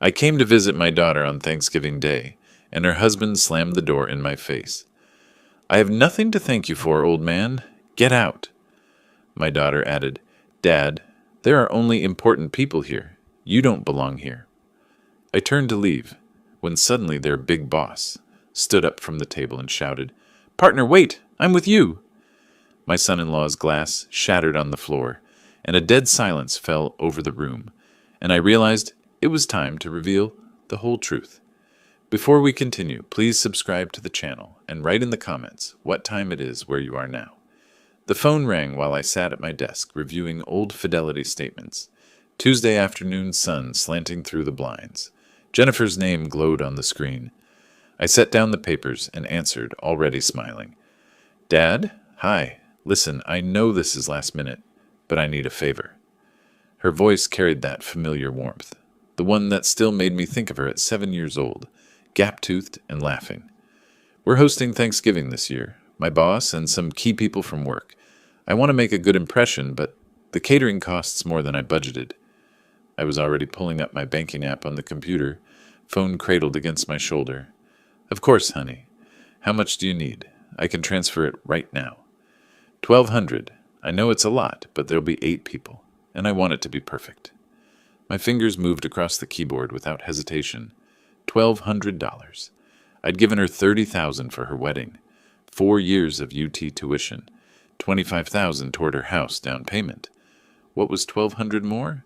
I came to visit my daughter on Thanksgiving Day, and her husband slammed the door in my face. I have nothing to thank you for, old man. Get out. My daughter added, Dad, there are only important people here. You don't belong here. I turned to leave, when suddenly their big boss stood up from the table and shouted, Partner, wait! I'm with you! My son-in-law's glass shattered on the floor, and a dead silence fell over the room, and I realized it was time to reveal the whole truth. Before we continue, please subscribe to the channel and write in the comments what time it is where you are now. The phone rang while I sat at my desk reviewing old fidelity statements. Tuesday afternoon sun slanting through the blinds. Jennifer's name glowed on the screen. I set down the papers and answered, already smiling. Dad? Hi. Listen, I know this is last minute, but I need a favor. Her voice carried that familiar warmth, the one that still made me think of her at 7 years old, gap-toothed and laughing. We're hosting Thanksgiving this year, my boss and some key people from work. I want to make a good impression, but the catering costs more than I budgeted. I was already pulling up my banking app on the computer, phone cradled against my shoulder. Of course, honey. How much do you need? I can transfer it right now. $1,200. I know it's a lot, but there'll be 8 people, and I want it to be perfect. My fingers moved across the keyboard without hesitation. $1,200. I'd given her $30,000 for her wedding, 4 years of UT tuition, $25,000 toward her house down payment. What was $1,200 more?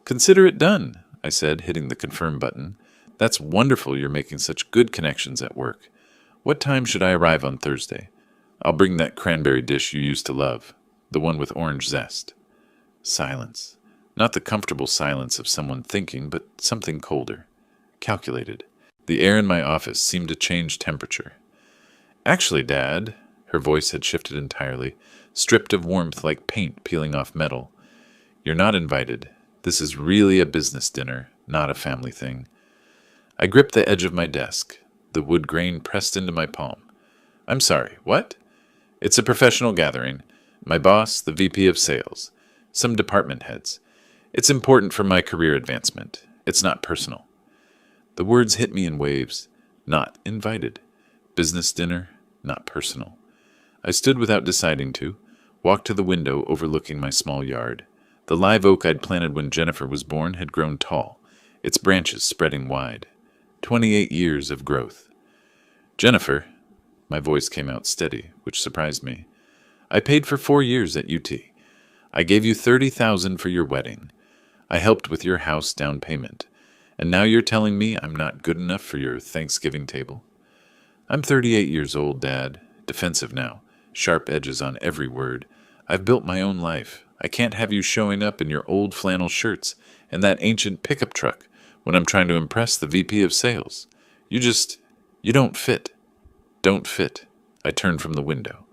Consider it done, I said, hitting the confirm button. That's wonderful you're making such good connections at work. What time should I arrive on Thursday? I'll bring that cranberry dish you used to love, the one with orange zest. Silence. Not the comfortable silence of someone thinking, but something colder, calculated. The air in my office seemed to change temperature. Actually, Dad, her voice had shifted entirely, stripped of warmth like paint peeling off metal. You're not invited. This is really a business dinner, not a family thing. I gripped the edge of my desk, the wood grain pressed into my palm. I'm sorry, what? It's a professional gathering. My boss, the VP of sales, some department heads. It's important for my career advancement. It's not personal. The words hit me in waves. Not invited. Business dinner, not personal. I stood without deciding to, walked to the window overlooking my small yard. The live oak I'd planted when Jennifer was born had grown tall, its branches spreading wide. 28 years of growth. Jennifer, my voice came out steady, which surprised me. I paid for 4 years at UT. I gave you $30,000 for your wedding. I helped with your house down payment. And now you're telling me I'm not good enough for your Thanksgiving table? I'm 38 years old, Dad. Defensive now. Sharp edges on every word. I've built my own life. I can't have you showing up in your old flannel shirts and that ancient pickup truck when I'm trying to impress the VP of sales. You don't fit. Don't fit. I turned from the window.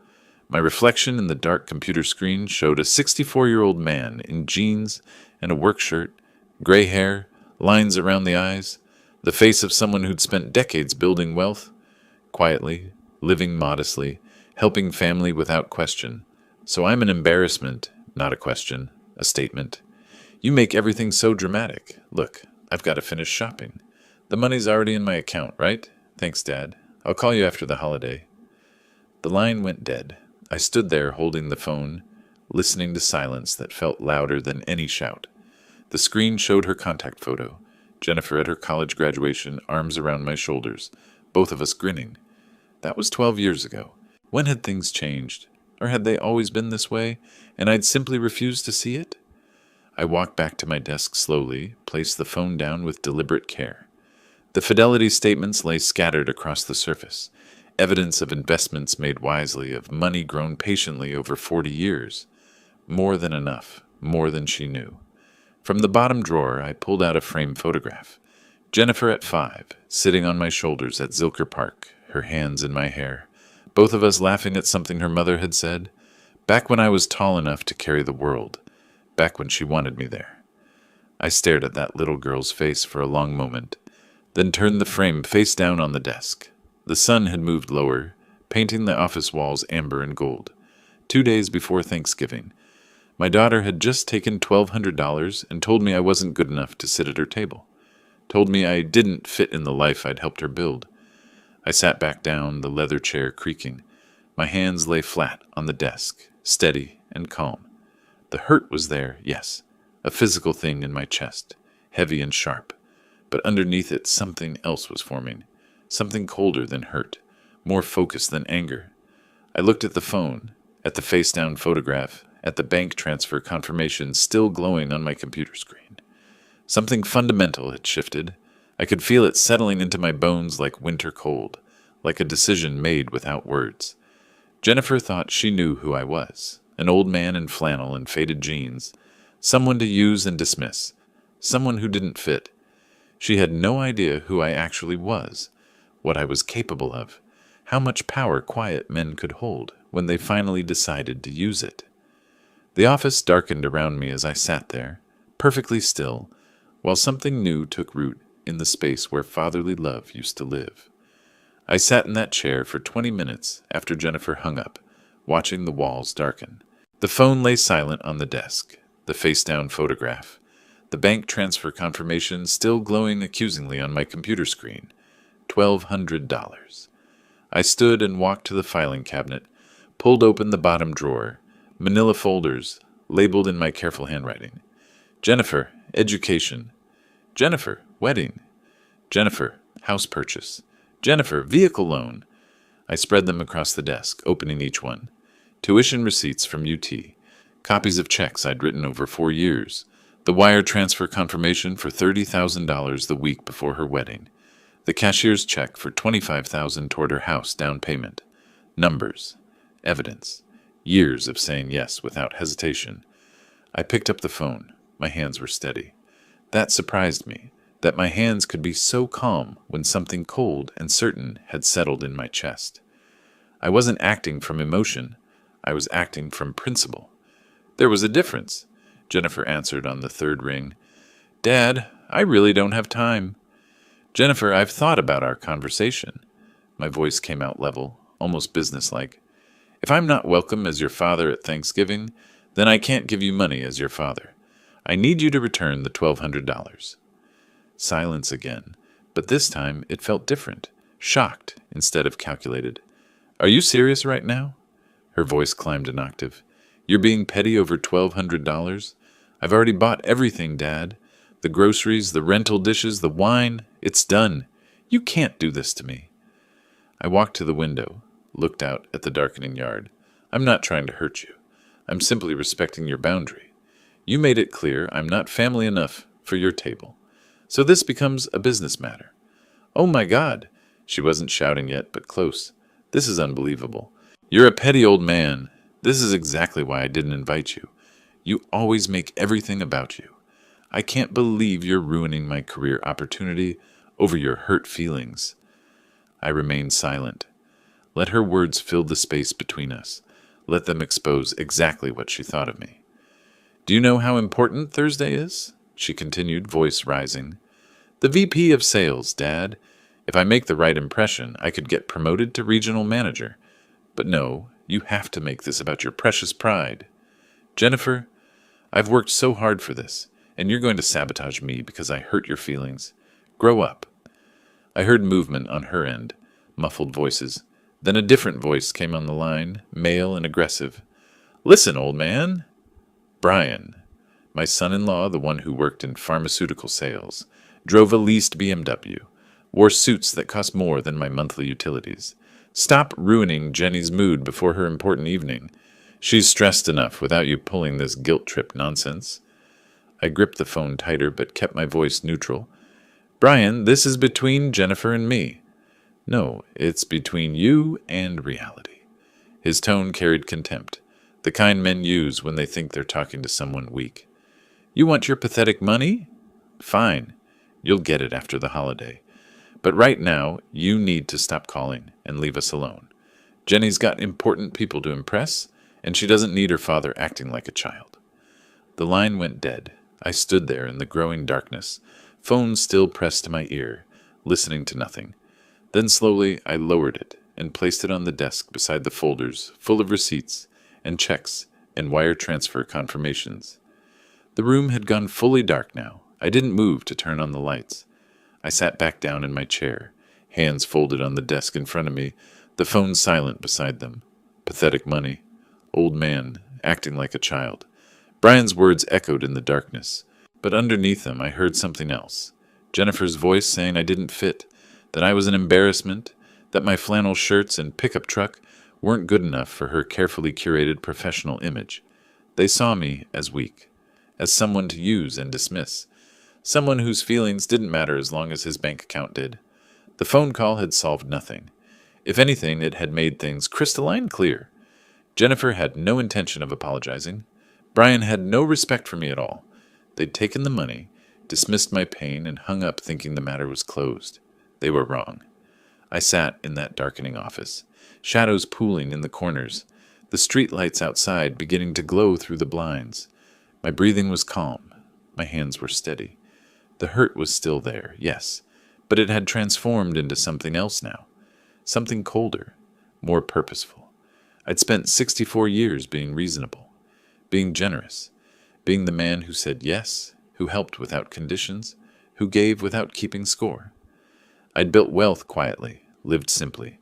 My reflection in the dark computer screen showed a 64-year-old man in jeans and a work shirt, gray hair, lines around the eyes, the face of someone who'd spent decades building wealth, quietly, living modestly, helping family without question. So I'm an embarrassment, not a question, a statement. You make everything so dramatic. Look, I've got to finish shopping. The money's already in my account, right? Thanks, Dad. I'll call you after the holiday. The line went dead. I stood there holding the phone, listening to silence that felt louder than any shout. The screen showed her contact photo, Jennifer at her college graduation, arms around my shoulders, both of us grinning. That was 12 years ago. When had things changed? Or had they always been this way, and I'd simply refused to see it? I walked back to my desk slowly, placed the phone down with deliberate care. The fidelity statements lay scattered across the surface, evidence of investments made wisely, of money grown patiently over 40 years. More than enough, more than she knew. From the bottom drawer, I pulled out a framed photograph. Jennifer at 5, sitting on my shoulders at Zilker Park, her hands in my hair, both of us laughing at something her mother had said, back when I was tall enough to carry the world, back when she wanted me there. I stared at that little girl's face for a long moment, then turned the frame face down on the desk. The sun had moved lower, painting the office walls amber and gold. 2 days before Thanksgiving, my daughter had just taken $1,200 and told me I wasn't good enough to sit at her table. told me I didn't fit in the life I'd helped her build. I sat back down, the leather chair creaking. My hands lay flat on the desk, steady and calm. The hurt was there, yes, a physical thing in my chest, heavy and sharp. But underneath it, something else was forming, something colder than hurt, more focused than anger. I looked at the phone, at the face-down photograph, at the bank transfer confirmation still glowing on my computer screen. Something fundamental had shifted. I could feel it settling into my bones like winter cold, like a decision made without words. Jennifer thought she knew who I was, an old man in flannel and faded jeans, someone to use and dismiss, someone who didn't fit. She had no idea who I actually was, what I was capable of, how much power quiet men could hold when they finally decided to use it. The office darkened around me as I sat there, perfectly still, while something new took root in the space where fatherly love used to live. I sat in that chair for 20 minutes after Jennifer hung up, watching the walls darken. The phone lay silent on the desk, the face-down photograph, the bank transfer confirmation still glowing accusingly on my computer screen. $1,200. I stood and walked to the filing cabinet, pulled open the bottom drawer, manila folders, labeled in my careful handwriting. Jennifer, education. Jennifer, wedding. Jennifer, house purchase. Jennifer, vehicle loan. I spread them across the desk, opening each one. Tuition receipts from UT, copies of checks I'd written over 4 years, the wire transfer confirmation for $30,000 the week before her wedding, the cashier's check for $25,000 toward her house down payment. Numbers, evidence, years of saying yes without hesitation. I picked up the phone. My hands were steady. That surprised me, that my hands could be so calm when something cold and certain had settled in my chest. I wasn't acting from emotion. I was acting from principle. There was a difference, Jennifer answered on the third ring. Dad, I really don't have time. Jennifer, I've thought about our conversation. My voice came out level, almost businesslike. If I'm not welcome as your father at Thanksgiving, then I can't give you money as your father. I need you to return the $1,200. Silence again, but this time it felt different, shocked instead of calculated. Are you serious right now? Her voice climbed an octave. You're being petty over $1,200? I've already bought everything, Dad. The groceries, the rental dishes, the wine. It's done. You can't do this to me. I walked to the window, looked out at the darkening yard. I'm not trying to hurt you. I'm simply respecting your boundary. You made it clear I'm not family enough for your table. So this becomes a business matter. Oh my God! She wasn't shouting yet, but close. This is unbelievable. You're a petty old man. This is exactly why I didn't invite you. You always make everything about you. I can't believe you're ruining my career opportunity over your hurt feelings. I remained silent. Let her words fill the space between us. Let them expose exactly what she thought of me. Do you know how important Thursday is? She continued, voice rising. The VP of sales, Dad. If I make the right impression, I could get promoted to regional manager. But no, you have to make this about your precious pride. Jennifer, I've worked so hard for this, and you're going to sabotage me because I hurt your feelings. Grow up. I heard movement on her end, muffled voices. Then a different voice came on the line, male and aggressive. Listen, old man. Brian, my son-in-law, the one who worked in pharmaceutical sales, drove a leased BMW, wore suits that cost more than my monthly utilities. Stop ruining Jenny's mood before her important evening. She's stressed enough without you pulling this guilt trip nonsense. I gripped the phone tighter but kept my voice neutral. Brian, this is between Jennifer and me. No, it's between you and reality. His tone carried contempt, the kind men use when they think they're talking to someone weak. You want your pathetic money? Fine. You'll get it after the holiday. But right now, you need to stop calling and leave us alone. Jenny's got important people to impress, and she doesn't need her father acting like a child. The line went dead. I stood there in the growing darkness, phone still pressed to my ear, listening to nothing. Then slowly I lowered it and placed it on the desk beside the folders full of receipts and checks and wire transfer confirmations. The room had gone fully dark now. I didn't move to turn on the lights. I sat back down in my chair, hands folded on the desk in front of me, the phone silent beside them. Pathetic money. Old man, acting like a child. Brian's words echoed in the darkness, but underneath them I heard something else. Jennifer's voice saying I didn't fit, that I was an embarrassment, that my flannel shirts and pickup truck weren't good enough for her carefully curated professional image. They saw me as weak, as someone to use and dismiss, someone whose feelings didn't matter as long as his bank account did. The phone call had solved nothing. If anything, it had made things crystalline clear. Jennifer had no intention of apologizing. Brian had no respect for me at all. They'd taken the money, dismissed my pain, and hung up thinking the matter was closed. They were wrong. I sat in that darkening office, shadows pooling in the corners, the street lights outside beginning to glow through the blinds. My breathing was calm. My hands were steady. The hurt was still there, yes, but it had transformed into something else now. Something colder, more purposeful. I'd spent 64 years being reasonable, being generous, being the man who said yes, who helped without conditions, who gave without keeping score. I'd built wealth quietly, lived simply,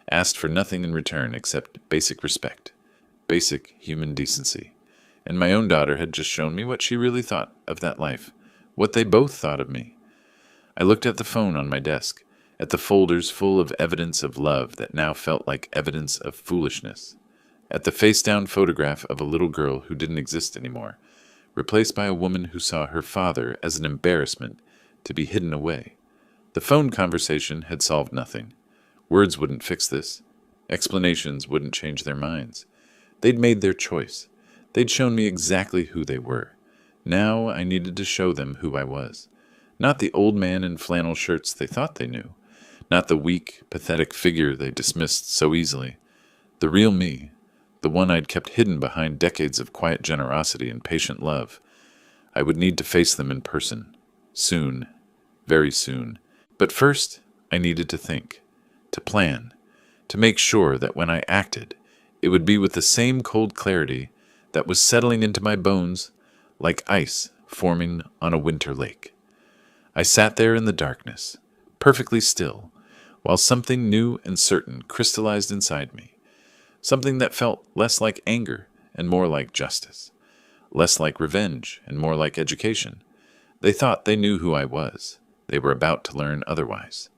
asked for nothing in return except basic respect, basic human decency. And my own daughter had just shown me what she really thought of that life, what they both thought of me. I looked at the phone on my desk, at the folders full of evidence of love that now felt like evidence of foolishness, at the face-down photograph of a little girl who didn't exist anymore, replaced by a woman who saw her father as an embarrassment to be hidden away. The phone conversation had solved nothing. Words wouldn't fix this. Explanations wouldn't change their minds. They'd made their choice. They'd shown me exactly who they were. Now I needed to show them who I was. Not the old man in flannel shirts they thought they knew. Not the weak, pathetic figure they dismissed so easily. The real me, the one I'd kept hidden behind decades of quiet generosity and patient love. I would need to face them in person. Soon. Very soon. But first, I needed to think. To plan. To make sure that when I acted, it would be with the same cold clarity that was settling into my bones like ice forming on a winter lake. I sat there in the darkness, perfectly still, while something new and certain crystallized inside me. Something that felt less like anger and more like justice, less like revenge and more like education. They thought they knew who I was. They were about to learn otherwise.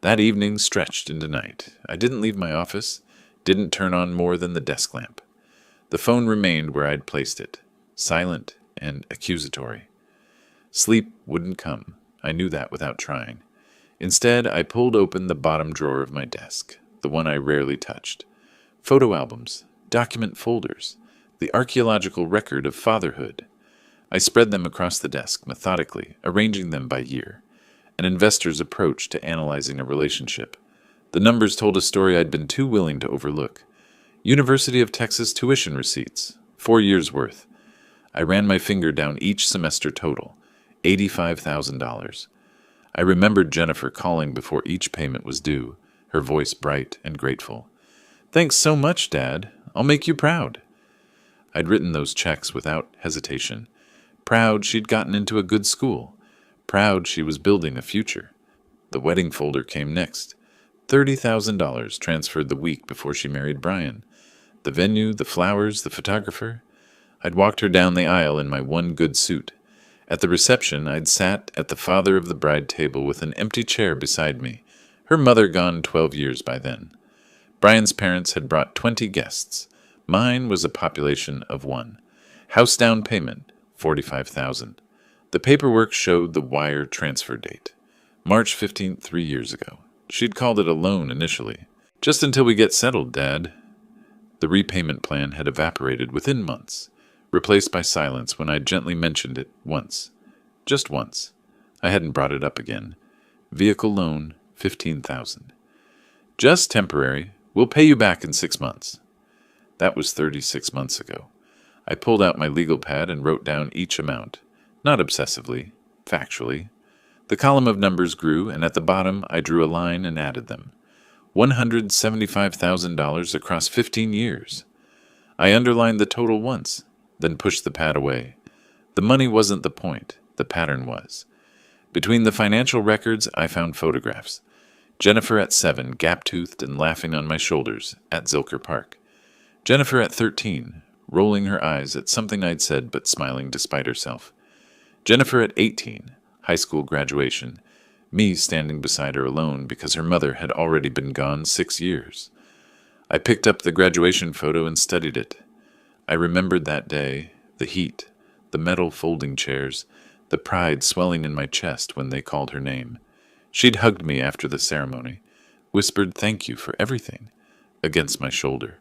That evening stretched into night. I didn't leave my office, didn't turn on more than the desk lamp. The phone remained where I'd placed it, silent and accusatory. Sleep wouldn't come. I knew that without trying. Instead, I pulled open the bottom drawer of my desk, the one I rarely touched. Photo albums, document folders, the archaeological record of fatherhood. I spread them across the desk methodically, arranging them by year. An investor's approach to analyzing a relationship. The numbers told a story I'd been too willing to overlook. University of Texas tuition receipts, 4 years' worth. I ran my finger down each semester total, $85,000. I remembered Jennifer calling before each payment was due, her voice bright and grateful. "Thanks so much, Dad. I'll make you proud." I'd written those checks without hesitation. Proud she'd gotten into a good school. Proud she was building a future. The wedding folder came next. $30,000 transferred the week before she married Brian. The venue, the flowers, the photographer. I'd walked her down the aisle in my one good suit. At the reception, I'd sat at the father of the bride table with an empty chair beside me, her mother gone 12 years by then. Brian's parents had brought 20 guests. Mine was a population of 1. House down payment, $45,000. The paperwork showed the wire transfer date. March 15th, 3 years ago. She'd called it a loan initially. "Just until we get settled, Dad." The repayment plan had evaporated within months, replaced by silence when I gently mentioned it once. Just once. I hadn't brought it up again. Vehicle loan, $15,000. "Just temporary. We'll pay you back in 6 months." That was 36 months ago. I pulled out my legal pad and wrote down each amount. Not obsessively, factually. The column of numbers grew, and at the bottom I drew a line and added them. $175,000 across 15 years. I underlined the total once, then pushed the pad away. The money wasn't the point, the pattern was. Between the financial records, I found photographs. Jennifer at 7, gap-toothed and laughing on my shoulders at Zilker Park. Jennifer at 13, rolling her eyes at something I'd said but smiling despite herself. Jennifer at 18, high school graduation, me standing beside her alone because her mother had already been gone 6 years. I picked up the graduation photo and studied it. I remembered that day, the heat, the metal folding chairs, the pride swelling in my chest when they called her name. She'd hugged me after the ceremony, whispered thank you for everything, against my shoulder.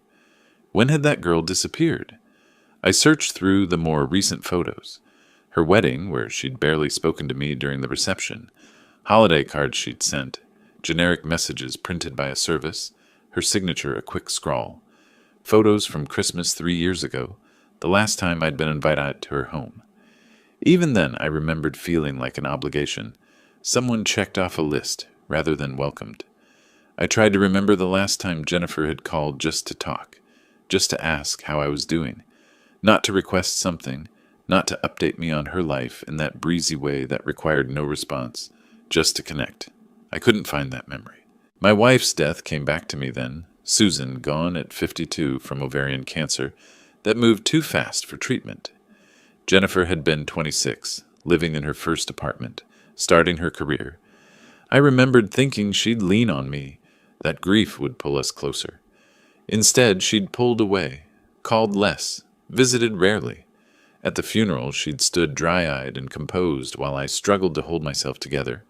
When had that girl disappeared? I searched through the more recent photos. Her wedding, where she'd barely spoken to me during the reception, holiday cards she'd sent, generic messages printed by a service, her signature a quick scrawl, photos from Christmas 3 years ago, the last time I'd been invited to her home. Even then, I remembered feeling like an obligation. Someone checked off a list rather than welcomed. I tried to remember the last time Jennifer had called just to talk, just to ask how I was doing, not to request something, not to update me on her life in that breezy way that required no response, just to connect. I couldn't find that memory. My wife's death came back to me then, Susan, gone at 52 from ovarian cancer that moved too fast for treatment. Jennifer had been 26, living in her first apartment, starting her career. I remembered thinking she'd lean on me, that grief would pull us closer. Instead, she'd pulled away, called less, visited rarely. At the funeral, she'd stood dry-eyed and composed while I struggled to hold myself together.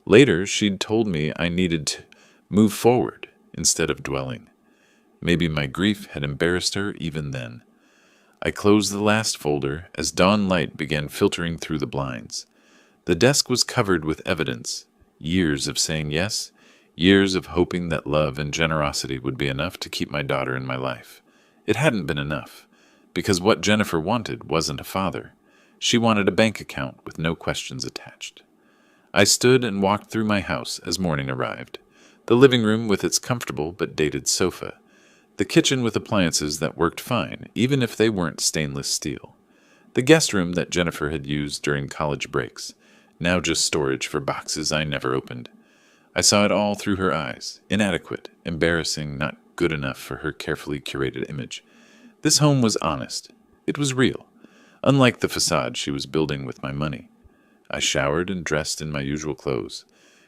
Later, she'd told me I needed to move forward instead of dwelling. Maybe my grief had embarrassed her even then. I closed the last folder as dawn light began filtering through the blinds. The desk was covered with evidence, years of saying yes, years of hoping that love and generosity would be enough to keep my daughter in my life. It hadn't been enough, because what Jennifer wanted wasn't a father. She wanted a bank account with no questions attached. I stood and walked through my house as morning arrived. The living room with its comfortable but dated sofa. The kitchen with appliances that worked fine, even if they weren't stainless steel. The guest room that Jennifer had used during college breaks, now just storage for boxes I never opened. I saw it all through her eyes, inadequate, embarrassing, not good enough for her carefully curated image. This home was honest. It was real, unlike the facade she was building with my money. I showered and dressed in my usual clothes.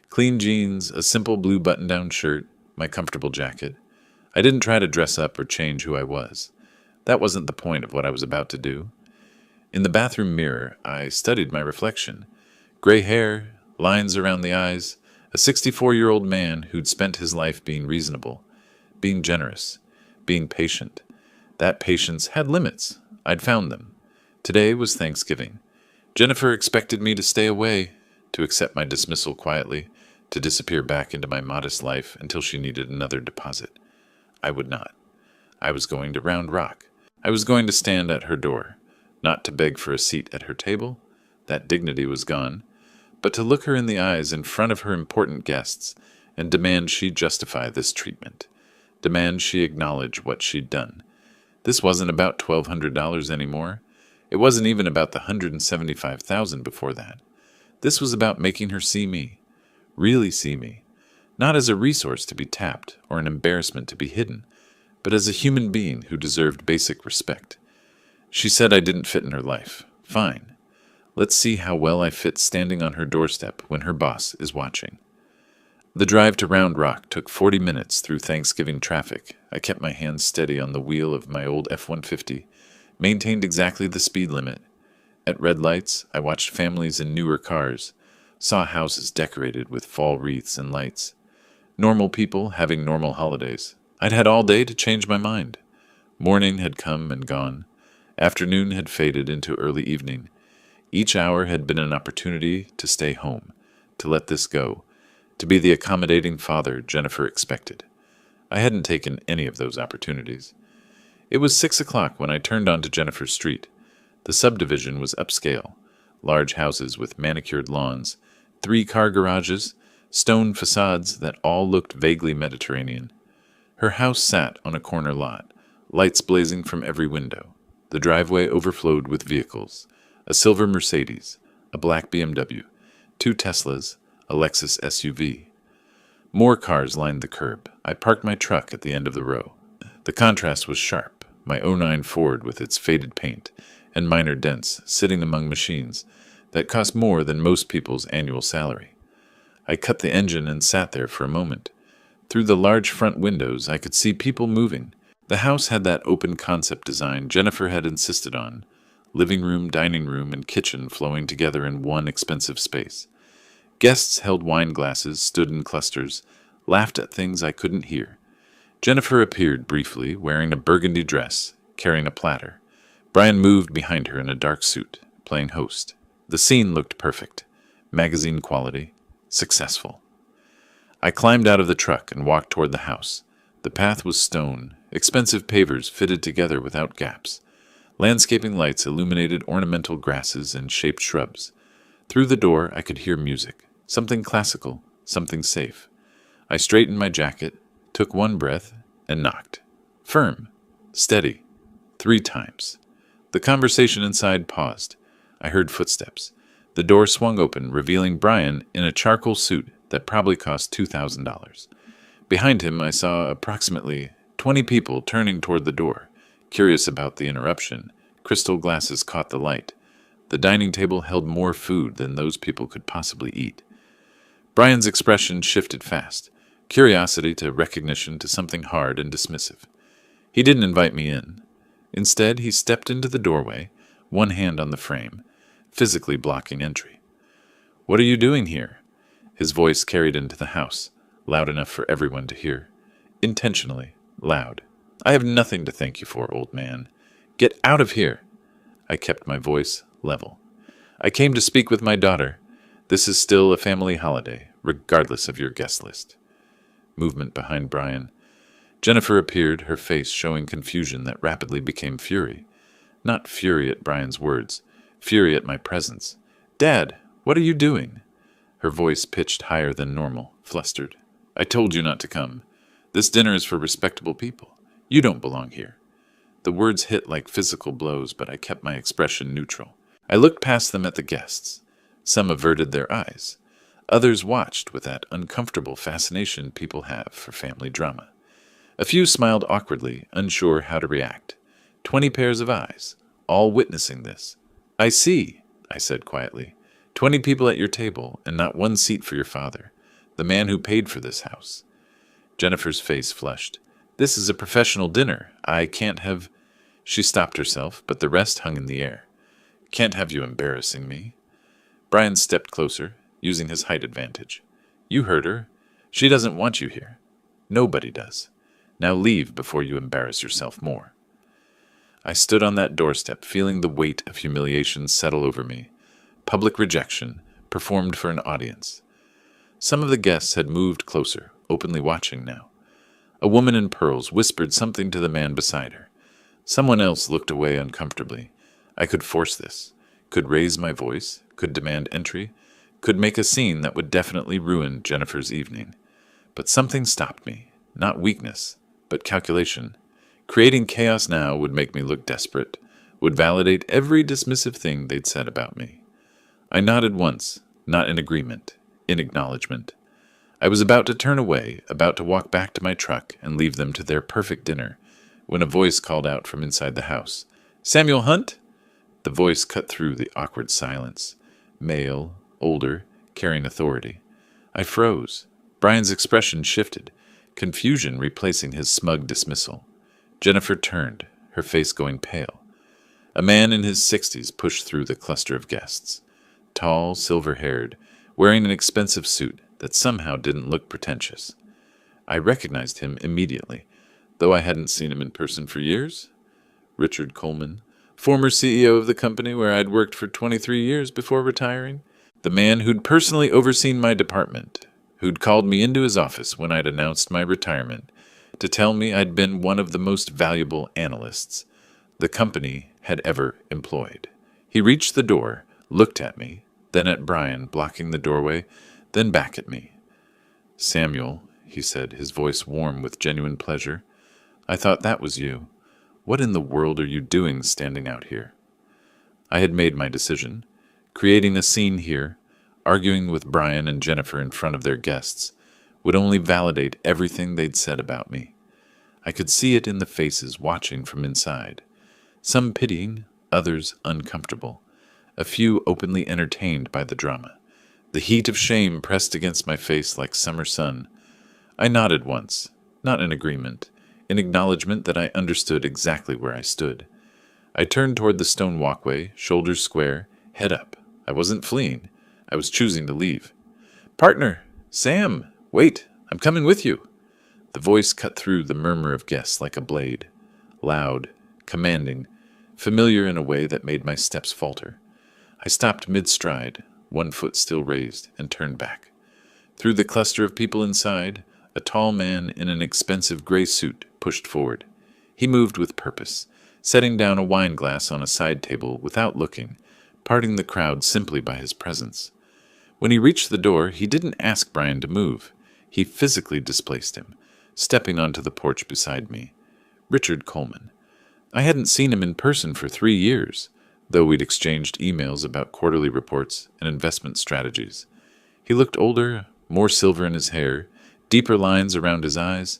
Clean jeans, a simple blue button-down shirt, my comfortable jacket. I didn't try to dress up or change who I was. That wasn't the point of what I was about to do. In the bathroom mirror, I studied my reflection. Gray hair, lines around the eyes, a 64-year-old man who'd spent his life being reasonable, being generous, being patient. That patience had limits. I'd found them. Today was Thanksgiving. Jennifer expected me to stay away, to accept my dismissal quietly, to disappear back into my modest life until she needed another deposit. I would not. I was going to Round Rock. I was going to stand at her door, not to beg for a seat at her table. That dignity was gone, but to look her in the eyes in front of her important guests and demand she justify this treatment, demand she acknowledge what she'd done. This wasn't about $1,200 anymore. It wasn't even about the $175,000 before that. This was about making her see me, really see me, not as a resource to be tapped or an embarrassment to be hidden, but as a human being who deserved basic respect. She said I didn't fit in her life. Fine. Let's see how well I fit standing on her doorstep when her boss is watching. The drive to Round Rock took 40 minutes through Thanksgiving traffic. I kept my hands steady on the wheel of my old F-150, maintained exactly the speed limit. At red lights, I watched families in newer cars, saw houses decorated with fall wreaths and lights. Normal people having normal holidays. I'd had all day to change my mind. Morning had come and gone. Afternoon had faded into early evening. Each hour had been an opportunity to stay home, to let this go, to be the accommodating father Jennifer expected. I hadn't taken any of those opportunities. It was 6 o'clock when I turned onto Jennifer's street. The subdivision was upscale, large houses with manicured lawns, 3 car garages, stone facades that all looked vaguely Mediterranean. Her house sat on a corner lot, lights blazing from every window. The driveway overflowed with vehicles, a silver Mercedes, a black BMW, 2 Teslas, a Lexus SUV. More cars lined the curb. I parked my truck at the end of the row. The contrast was sharp, my '09 Ford with its faded paint and minor dents sitting among machines that cost more than most people's annual salary. I cut the engine and sat there for a moment. Through the large front windows, I could see people moving. The house had that open concept design Jennifer had insisted on, living room, dining room, and kitchen flowing together in one expensive space. Guests held wine glasses, stood in clusters, laughed at things I couldn't hear. Jennifer appeared briefly, wearing a burgundy dress, carrying a platter. Brian moved behind her in a dark suit, playing host. The scene looked perfect. Magazine quality. Successful. I climbed out of the truck and walked toward the house. The path was stone, expensive pavers fitted together without gaps. Landscaping lights illuminated ornamental grasses and shaped shrubs. Through the door, I could hear music. Something classical, something safe. I straightened my jacket, took one breath, and knocked. Firm. Steady. 3 times. The conversation inside paused. I heard footsteps. The door swung open, revealing Brian in a charcoal suit that probably cost $2,000. Behind him, I saw approximately 20 people turning toward the door, curious about the interruption. Crystal glasses caught the light. The dining table held more food than those people could possibly eat. Brian's expression shifted fast, curiosity to recognition to something hard and dismissive. He didn't invite me in. Instead, he stepped into the doorway, one hand on the frame, physically blocking entry. "What are you doing here?" His voice carried into the house, loud enough for everyone to hear. Intentionally loud. "I have nothing to thank you for, old man. Get out of here." I kept my voice level. "I came to speak with my daughter. This is still a family holiday, regardless of your guest list." Movement behind Brian. Jennifer appeared, her face showing confusion that rapidly became fury. Not fury at Brian's words, fury at my presence. "Dad, what are you doing?" Her voice pitched higher than normal, flustered. "I told you not to come. This dinner is for respectable people. You don't belong here." The words hit like physical blows, but I kept my expression neutral. I looked past them at the guests. Some averted their eyes. Others watched with that uncomfortable fascination people have for family drama. A few smiled awkwardly, unsure how to react. 20 pairs of eyes, all witnessing this. "I see," I said quietly. 20 people at your table, and not one seat for your father, the man who paid for this house." Jennifer's face flushed. "This is a professional dinner. I can't have—" She stopped herself, but the rest hung in the air. "Can't have you embarrassing me." Brian stepped closer, using his height advantage. "You heard her. She doesn't want you here. Nobody does. Now leave before you embarrass yourself more." I stood on that doorstep, feeling the weight of humiliation settle over me. Public rejection, performed for an audience. Some of the guests had moved closer, openly watching now. A woman in pearls whispered something to the man beside her. Someone else looked away uncomfortably. I could force this, could raise my voice, could demand entry, could make a scene that would definitely ruin Jennifer's evening. But something stopped me, not weakness, but calculation. Creating chaos now would make me look desperate, would validate every dismissive thing they'd said about me. I nodded once, not in agreement, in acknowledgement. I was about to turn away, about to walk back to my truck and leave them to their perfect dinner, when a voice called out from inside the house. "Samuel Hunt?" The voice cut through the awkward silence. Male, older, carrying authority. I froze. Brian's expression shifted, confusion replacing his smug dismissal. Jennifer turned, her face going pale. A man in his 60s pushed through the cluster of guests. Tall, silver-haired, wearing an expensive suit that somehow didn't look pretentious. I recognized him immediately, though I hadn't seen him in person for years. Richard Coleman, former CEO of the company where I'd worked for 23 years before retiring. The man who'd personally overseen my department, who'd called me into his office when I'd announced my retirement to tell me I'd been one of the most valuable analysts the company had ever employed. He reached the door, looked at me, then at Brian, blocking the doorway, then back at me. "Samuel," he said, his voice warm with genuine pleasure, "I thought that was you. What in the world are you doing standing out here?" I had made my decision. Creating a scene here, arguing with Brian and Jennifer in front of their guests, would only validate everything they'd said about me. I could see it in the faces watching from inside, some pitying, others uncomfortable, a few openly entertained by the drama. The heat of shame pressed against my face like summer sun. I nodded once, not in agreement, in acknowledgement that I understood exactly where I stood. I turned toward the stone walkway, shoulders square, head up. I wasn't fleeing. I was choosing to leave. "Partner! Sam! Wait! I'm coming with you!" The voice cut through the murmur of guests like a blade. Loud, commanding, familiar in a way that made my steps falter. I stopped mid-stride, one foot still raised, and turned back. Through the cluster of people inside, a tall man in an expensive gray suit pushed forward. He moved with purpose, setting down a wine glass on a side table without looking, parting the crowd simply by his presence. When he reached the door, he didn't ask Brian to move. He physically displaced him, stepping onto the porch beside me. Richard Coleman. I hadn't seen him in person for 3 years, though we'd exchanged emails about quarterly reports and investment strategies. He looked older, more silver in his hair, deeper lines around his eyes,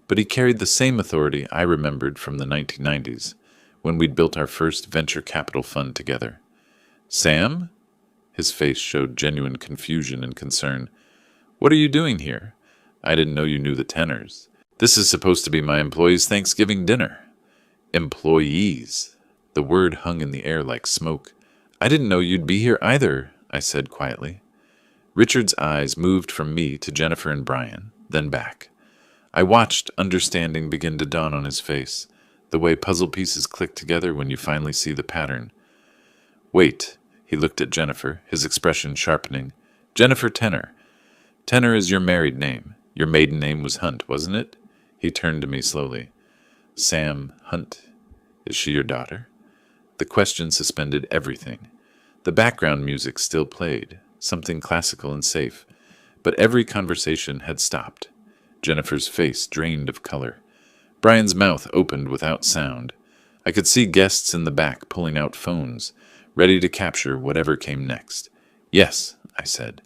but he carried the same authority I remembered from the 1990s, when we'd built our first venture capital fund together. "Sam?" His face showed genuine confusion and concern. "What are you doing here? I didn't know you knew the tenors. This is supposed to be my employees' Thanksgiving dinner." "Employees." The word hung in the air like smoke. "I didn't know you'd be here either," I said quietly. Richard's eyes moved from me to Jennifer and Brian, then back. I watched understanding begin to dawn on his face, the way puzzle pieces click together when you finally see the pattern. "Wait," he looked at Jennifer, his expression sharpening. "Jennifer Tenor. Tenor is your married name. Your maiden name was Hunt, wasn't it?" He turned to me slowly. "Sam Hunt. Is she your daughter?" The question suspended everything. The background music still played, something classical and safe, but every conversation had stopped. Jennifer's face drained of color. Brian's mouth opened without sound. I could see guests in the back pulling out phones, ready to capture whatever came next. "Yes," I said.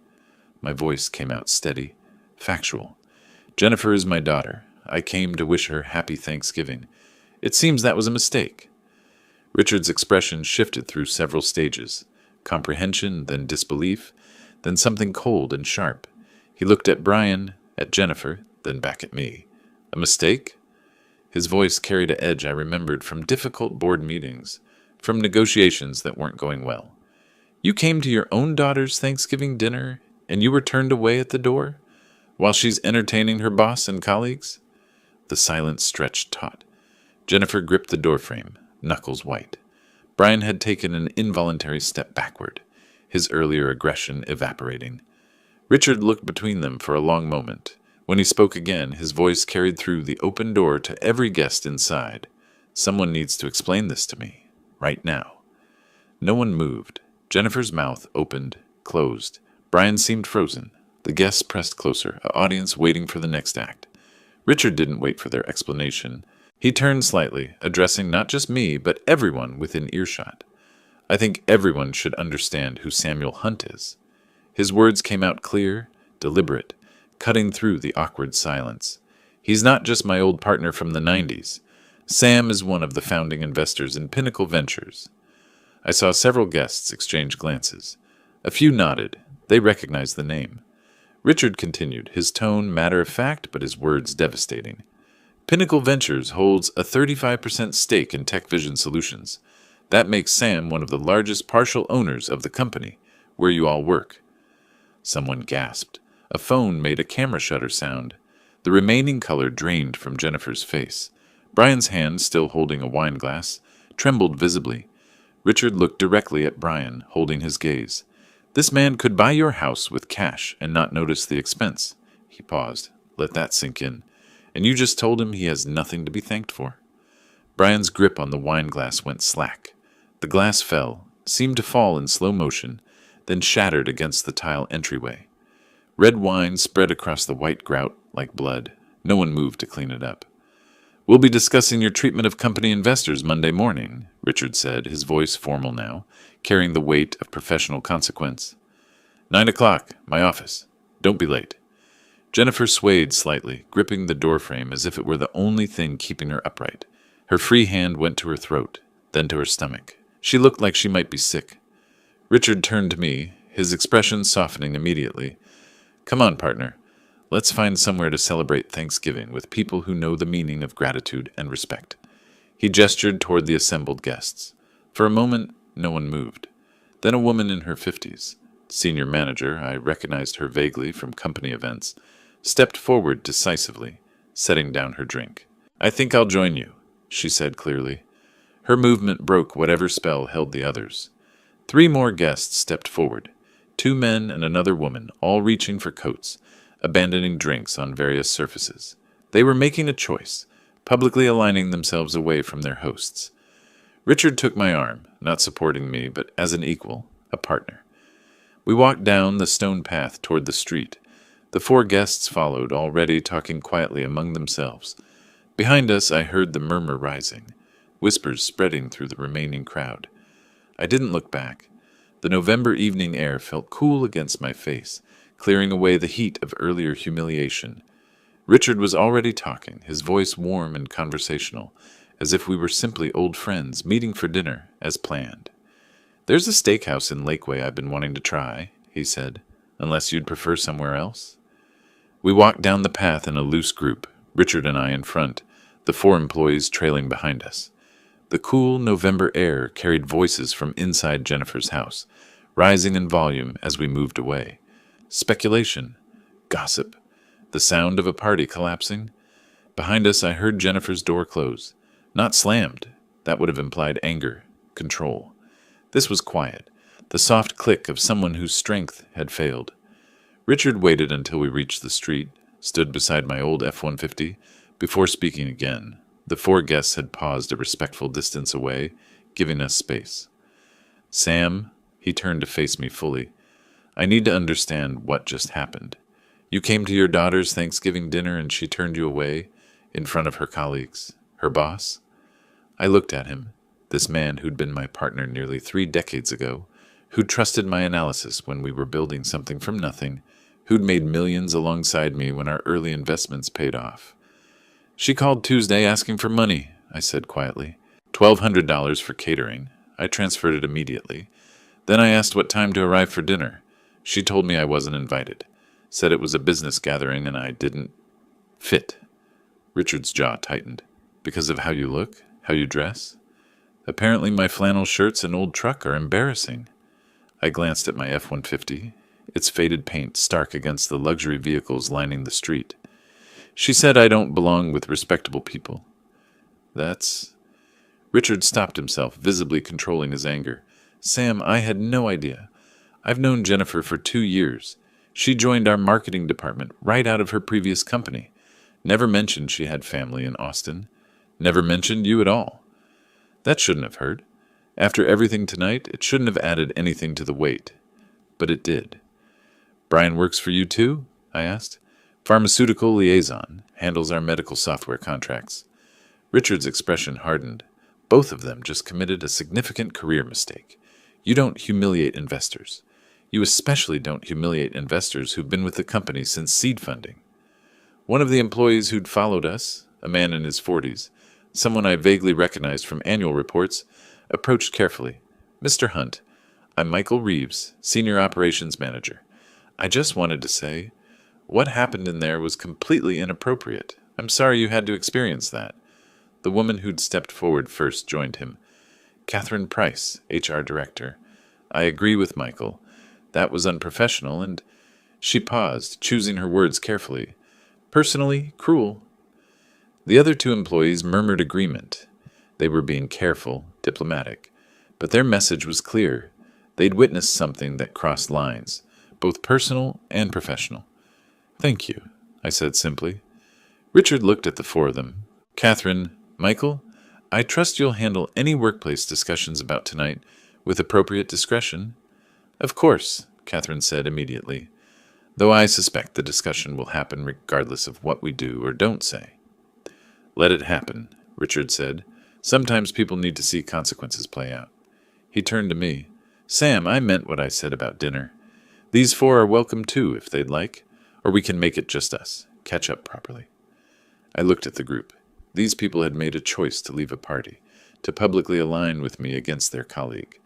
My voice came out steady, factual. "Jennifer is my daughter. I came to wish her happy Thanksgiving. It seems that was a mistake." Richard's expression shifted through several stages. Comprehension, then disbelief, then something cold and sharp. He looked at Brian, at Jennifer, then back at me. "A mistake?" His voice carried an edge I remembered from difficult board meetings, from negotiations that weren't going well. "You came to your own daughter's Thanksgiving dinner, and you were turned away at the door, while she's entertaining her boss and colleagues?" The silence stretched taut. Jennifer gripped the doorframe, knuckles white. Brian had taken an involuntary step backward, his earlier aggression evaporating. Richard looked between them for a long moment. When he spoke again, his voice carried through the open door to every guest inside. "Someone needs to explain this to me, right now." No one moved. Jennifer's mouth opened, closed. Brian seemed frozen. The guests pressed closer, an audience waiting for the next act. Richard didn't wait for their explanation. He turned slightly, addressing not just me, but everyone within earshot. "I think everyone should understand who Samuel Hunt is." His words came out clear, deliberate, cutting through the awkward silence. "He's not just my old partner from the 90s. Sam is one of the founding investors in Pinnacle Ventures." I saw several guests exchange glances. A few nodded. They recognized the name. Richard continued, his tone matter-of-fact, but his words devastating. "Pinnacle Ventures holds a 35% stake in Tech Vision Solutions. That makes Sam one of the largest partial owners of the company, where you all work." Someone gasped. A phone made a camera shutter sound. The remaining color drained from Jennifer's face. Brian's hand, still holding a wine glass, trembled visibly. Richard looked directly at Brian, holding his gaze. "This man could buy your house with cash and not notice the expense." He paused. "Let that sink in. And you just told him he has nothing to be thanked for." Brian's grip on the wine glass went slack. The glass fell, seemed to fall in slow motion, then shattered against the tile entryway. Red wine spread across the white grout like blood. No one moved to clean it up. "We'll be discussing your treatment of company investors Monday morning," Richard said, his voice formal now, carrying the weight of professional consequence. 9 o'clock, my office. Don't be late. Jennifer swayed slightly, gripping the doorframe as if it were the only thing keeping her upright. Her free hand went to her throat, then to her stomach. She looked like she might be sick. Richard turned to me, his expression softening immediately. Come on, partner. Let's find somewhere to celebrate Thanksgiving with people who know the meaning of gratitude and respect. He gestured toward the assembled guests. For a moment, no one moved. Then a woman in her 50s, senior manager, I recognized her vaguely from company events, stepped forward decisively, setting down her drink. I think I'll join you, she said clearly. Her movement broke whatever spell held the others. 3 more guests stepped forward, 2 men and another woman, all reaching for coats, abandoning drinks on various surfaces. They were making a choice, publicly aligning themselves away from their hosts. Richard took my arm, not supporting me, but as an equal, a partner. We walked down the stone path toward the street. The 4 guests followed, already talking quietly among themselves. Behind us, I heard the murmur rising, whispers spreading through the remaining crowd. I didn't look back. The November evening air felt cool against my face, clearing away the heat of earlier humiliation. Richard was already talking, his voice warm and conversational, as if we were simply old friends meeting for dinner, as planned. There's a steakhouse in Lakeway I've been wanting to try, he said, unless you'd prefer somewhere else. We walked down the path in a loose group, Richard and I in front, the 4 employees trailing behind us. The cool November air carried voices from inside Jennifer's house, rising in volume as we moved away. Speculation, gossip, the sound of a party collapsing. Behind us, I heard Jennifer's door close. Not slammed. That would have implied anger, control. This was quiet, the soft click of someone whose strength had failed. Richard waited until we reached the street, stood beside my old F-150, before speaking again. The 4 guests had paused a respectful distance away, giving us space. Sam, he turned to face me fully, I need to understand what just happened. You came to your daughter's Thanksgiving dinner and she turned you away, in front of her colleagues, her boss? I looked at him, this man who'd been my partner nearly 3 decades ago, who'd trusted my analysis when we were building something from nothing, who'd made millions alongside me when our early investments paid off. She called Tuesday asking for money, I said quietly. $1,200 for catering. I transferred it immediately. Then I asked what time to arrive for dinner. She told me I wasn't invited. Said it was a business gathering and I didn't fit. Richard's jaw tightened. Because of how you look? How you dress? Apparently my flannel shirts and old truck are embarrassing. I glanced at my F-150, its faded paint stark against the luxury vehicles lining the street. She said I don't belong with respectable people. That's... Richard stopped himself, visibly controlling his anger. Sam, I had no idea. I've known Jennifer for 2 years. She joined our marketing department right out of her previous company. Never mentioned she had family in Austin. Never mentioned you at all. That shouldn't have hurt. After everything tonight, it shouldn't have added anything to the weight. But it did. Brian works for you too? I asked. Pharmaceutical liaison, handles our medical software contracts. Richard's expression hardened. Both of them just committed a significant career mistake. You don't humiliate investors. You especially don't humiliate investors who've been with the company since seed funding. One of the employees who'd followed us, a man in his 40s, someone I vaguely recognized from annual reports, approached carefully. Mr. Hunt, I'm Michael Reeves, Senior Operations Manager. I just wanted to say, what happened in there was completely inappropriate. I'm sorry you had to experience that. The woman who'd stepped forward first joined him. Catherine Price, HR Director. I agree with Michael. That was unprofessional, and she paused, choosing her words carefully. Personally, cruel. The other 2 employees murmured agreement. They were being careful, diplomatic, but their message was clear. They'd witnessed something that crossed lines, both personal and professional. Thank you, I said simply. Richard looked at the 4 of them. Catherine, Michael, I trust you'll handle any workplace discussions about tonight with appropriate discretion. Of course, Catherine said immediately, though I suspect the discussion will happen regardless of what we do or don't say. Let it happen, Richard said. Sometimes people need to see consequences play out. He turned to me. Sam, I meant what I said about dinner. These four are welcome too, if they'd like, or we can make it just us. Catch up properly. I looked at the group. These people had made a choice to leave a party, to publicly align with me against their colleague.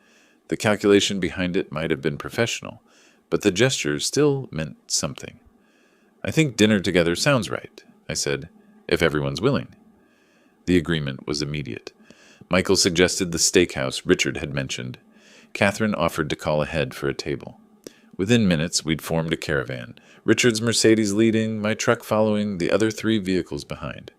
The calculation behind it might have been professional, but the gesture still meant something. I think dinner together sounds right, I said, if everyone's willing. The agreement was immediate. Michael suggested the steakhouse Richard had mentioned. Catherine offered to call ahead for a table. Within minutes, we'd formed a caravan, Richard's Mercedes leading, my truck following, the other 3 vehicles behind.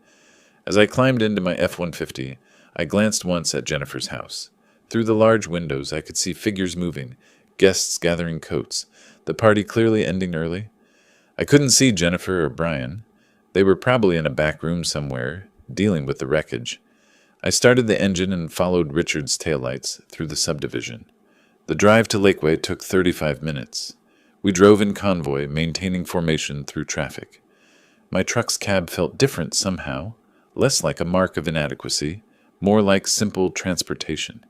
As I climbed into my F-150, I glanced once at Jennifer's house. Through the large windows, I could see figures moving, guests gathering coats, the party clearly ending early. I couldn't see Jennifer or Brian. They were probably in a back room somewhere, dealing with the wreckage. I started the engine and followed Richard's taillights through the subdivision. The drive to Lakeway took 35 minutes. We drove in convoy, maintaining formation through traffic. My truck's cab felt different somehow, less like a mark of inadequacy, more like simple transportation.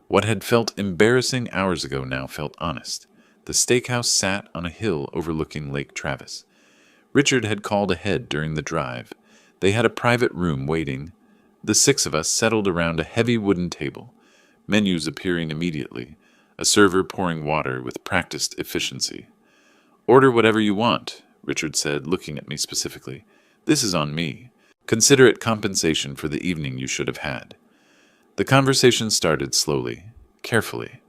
What had felt embarrassing hours ago now felt honest. The steakhouse sat on a hill overlooking Lake Travis. Richard had called ahead during the drive. They had a private room waiting. The 6 of us settled around a heavy wooden table, menus appearing immediately, a server pouring water with practiced efficiency. "Order whatever you want," Richard said, looking at me specifically. "This is on me. Consider it compensation for the evening you should have had." The conversation started slowly, carefully.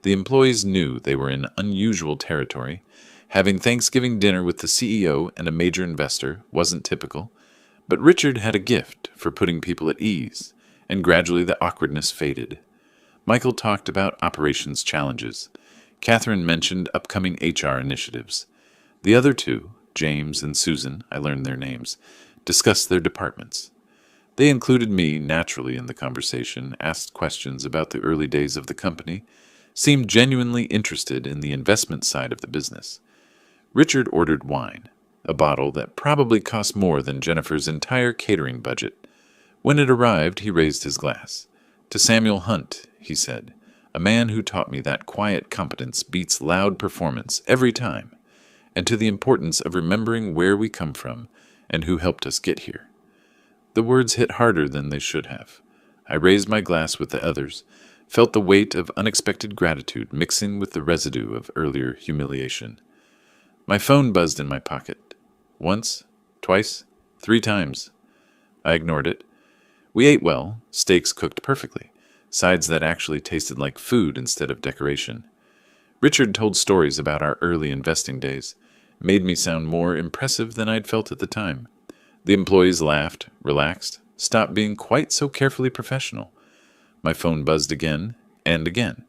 The employees knew they were in unusual territory. Having Thanksgiving dinner with the CEO and a major investor wasn't typical, but Richard had a gift for putting people at ease, and gradually the awkwardness faded. Michael talked about operations challenges. Catherine mentioned upcoming HR initiatives. The other 2, James and Susan, I learned their names, discussed their departments. They included me naturally in the conversation, asked questions about the early days of the company, seemed genuinely interested in the investment side of the business. Richard ordered wine, a bottle that probably cost more than Jennifer's entire catering budget. When it arrived, he raised his glass. "To Samuel Hunt," he said, "a man who taught me that quiet competence beats loud performance every time, and to the importance of remembering where we come from and who helped us get here." The words hit harder than they should have. I raised my glass with the others, felt the weight of unexpected gratitude mixing with the residue of earlier humiliation. My phone buzzed in my pocket. Once, twice, 3 times. I ignored it. We ate well, steaks cooked perfectly, sides that actually tasted like food instead of decoration. Richard told stories about our early investing days, made me sound more impressive than I'd felt at the time. The employees laughed, relaxed, stopped being quite so carefully professional. My phone buzzed again and again.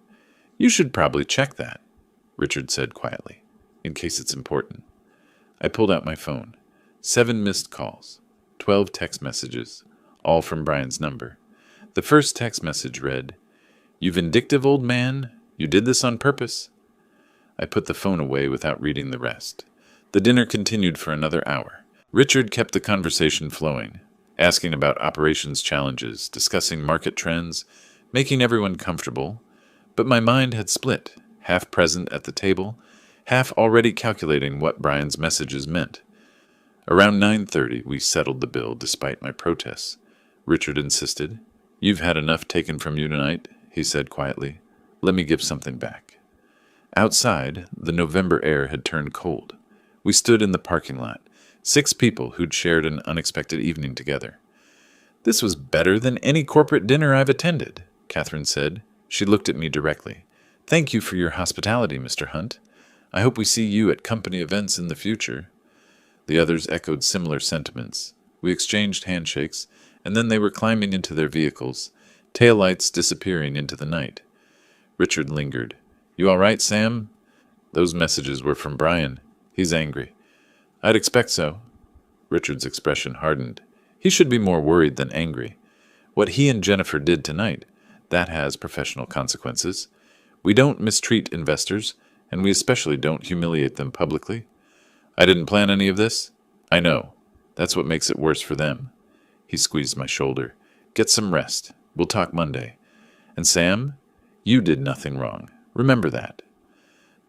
"You should probably check that," Richard said quietly, "in case it's important." I pulled out my phone. 7 missed calls, 12 text messages, all from Brian's number. The first text message read, "You vindictive old man, you did this on purpose." I put the phone away without reading the rest. The dinner continued for another hour. Richard kept the conversation flowing, asking about operations challenges, discussing market trends, making everyone comfortable, but my mind had split, half present at the table, half already calculating what Brian's messages meant. Around 9:30, we settled the bill despite my protests. Richard insisted. "You've had enough taken from you tonight," he said quietly. "Let me give something back." Outside, the November air had turned cold. We stood in the parking lot, 6 people who'd shared an unexpected evening together. "This was better than any corporate dinner I've attended," Catherine said. She looked at me directly. "Thank you for your hospitality, Mr. Hunt. I hope we see you at company events in the future." The others echoed similar sentiments. We exchanged handshakes, and then they were climbing into their vehicles, taillights disappearing into the night. Richard lingered. "You all right, Sam?" Those messages were from Brian. He's angry. "I'd expect so." Richard's expression hardened. He should be more worried than angry. What he and Jennifer did tonight, that has professional consequences. We don't mistreat investors, and we especially don't humiliate them publicly. "I didn't plan any of this." "I know. That's what makes it worse for them." He squeezed my shoulder. "Get some rest. We'll talk Monday. And Sam, you did nothing wrong. Remember that."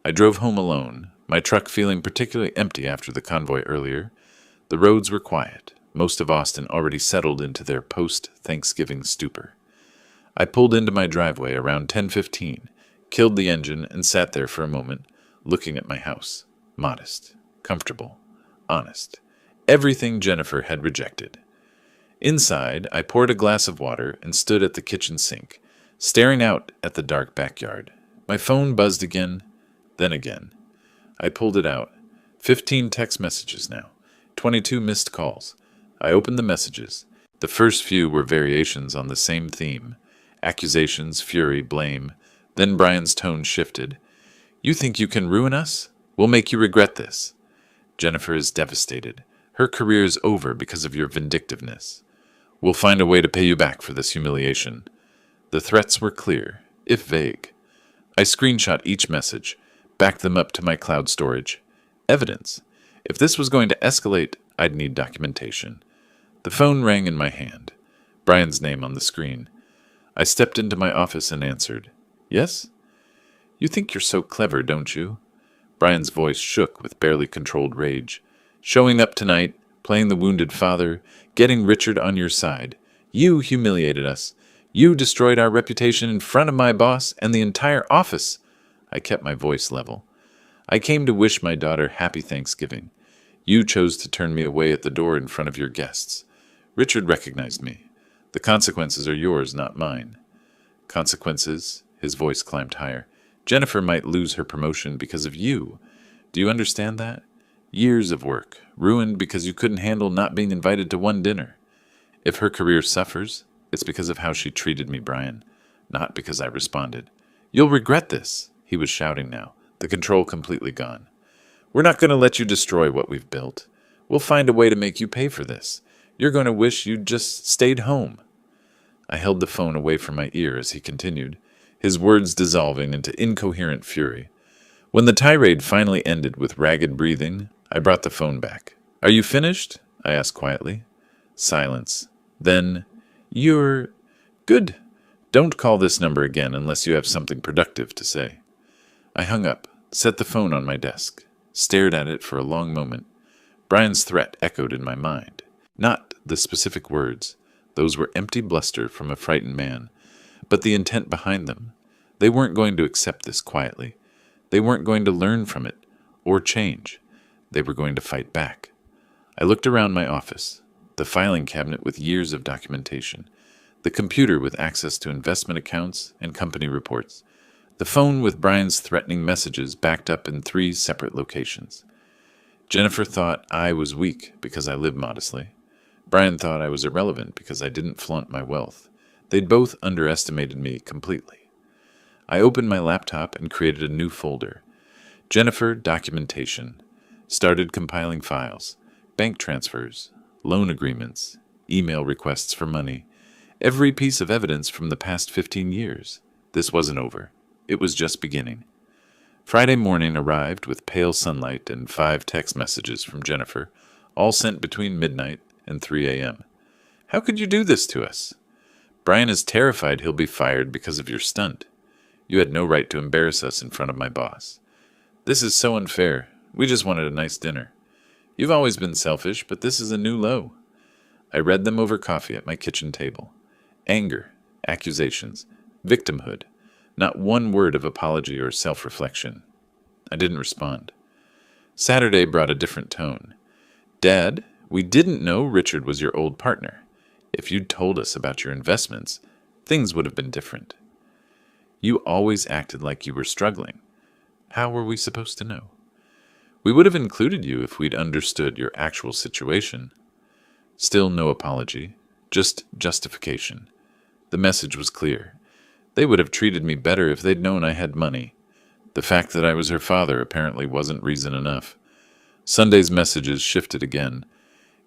I drove home alone, my truck feeling particularly empty after the convoy earlier. The roads were quiet, most of Austin already settled into their post-Thanksgiving stupor. I pulled into my driveway around 10:15, killed the engine, and sat there for a moment, looking at my house. Modest, comfortable, honest. Everything Jennifer had rejected. Inside, I poured a glass of water and stood at the kitchen sink, staring out at the dark backyard. My phone buzzed again, then again. I pulled it out. 15 text messages now. 22 missed calls. I opened the messages. The first few were variations on the same theme. Accusations, fury, blame. Then Brian's tone shifted. "You think you can ruin us? We'll make you regret this. Jennifer is devastated. Her career is over because of your vindictiveness. We'll find a way to pay you back for this humiliation." The threats were clear, if vague. I screenshot each message, backed them up to my cloud storage. Evidence. If this was going to escalate, I'd need documentation. The phone rang in my hand. Brian's name on the screen. I stepped into my office and answered. "Yes?" "You think you're so clever, don't you?" Brian's voice shook with barely controlled rage. "Showing up tonight, playing the wounded father, getting Richard on your side. You humiliated us. You destroyed our reputation in front of my boss and the entire office." I kept my voice level. "I came to wish my daughter happy Thanksgiving. You chose to turn me away at the door in front of your guests. Richard recognized me. The consequences are yours, not mine." "Consequences?" His voice climbed higher. "Jennifer might lose her promotion because of you. Do you understand that? Years of work, ruined because you couldn't handle not being invited to one dinner. If her career suffers, it's because of how she treated me, Brian, not because I responded. You'll regret this." He was shouting now, the control completely gone. "We're not going to let you destroy what we've built. We'll find a way to make you pay for this. You're going to wish you'd just stayed home." I held the phone away from my ear as he continued, his words dissolving into incoherent fury. When the tirade finally ended with ragged breathing, I brought the phone back. "Are you finished?" I asked quietly. Silence. Then, "You're good. Don't call this number again unless you have something productive to say." I hung up, set the phone on my desk, stared at it for a long moment. Brian's threat echoed in my mind. Not the specific words. Those were empty bluster from a frightened man. But the intent behind them. They weren't going to accept this quietly. They weren't going to learn from it, or change. They were going to fight back. I looked around my office. The filing cabinet with years of documentation. The computer with access to investment accounts and company reports. The phone with Brian's threatening messages backed up in 3 separate locations. Jennifer thought I was weak because I lived modestly. Brian thought I was irrelevant because I didn't flaunt my wealth. They'd both underestimated me completely. I opened my laptop and created a new folder. Jennifer Documentation. Started compiling files. Bank transfers. Loan agreements. Email requests for money. Every piece of evidence from the past 15 years. This wasn't over. It was just beginning. Friday morning arrived with pale sunlight and 5 text messages from Jennifer, all sent between midnight and 3 a.m. "How could you do this to us? Brian is terrified he'll be fired because of your stunt. You had no right to embarrass us in front of my boss. This is so unfair. We just wanted a nice dinner. You've always been selfish, but this is a new low." I read them over coffee at my kitchen table. Anger, accusations, victimhood. Not one word of apology or self-reflection. I didn't respond. Saturday brought a different tone. "Dad, we didn't know Richard was your old partner. If you'd told us about your investments, things would have been different. You always acted like you were struggling. How were we supposed to know? We would have included you if we'd understood your actual situation." Still no apology, just justification. The message was clear. They would have treated me better if they'd known I had money. The fact that I was her father apparently wasn't reason enough. Sunday's messages shifted again.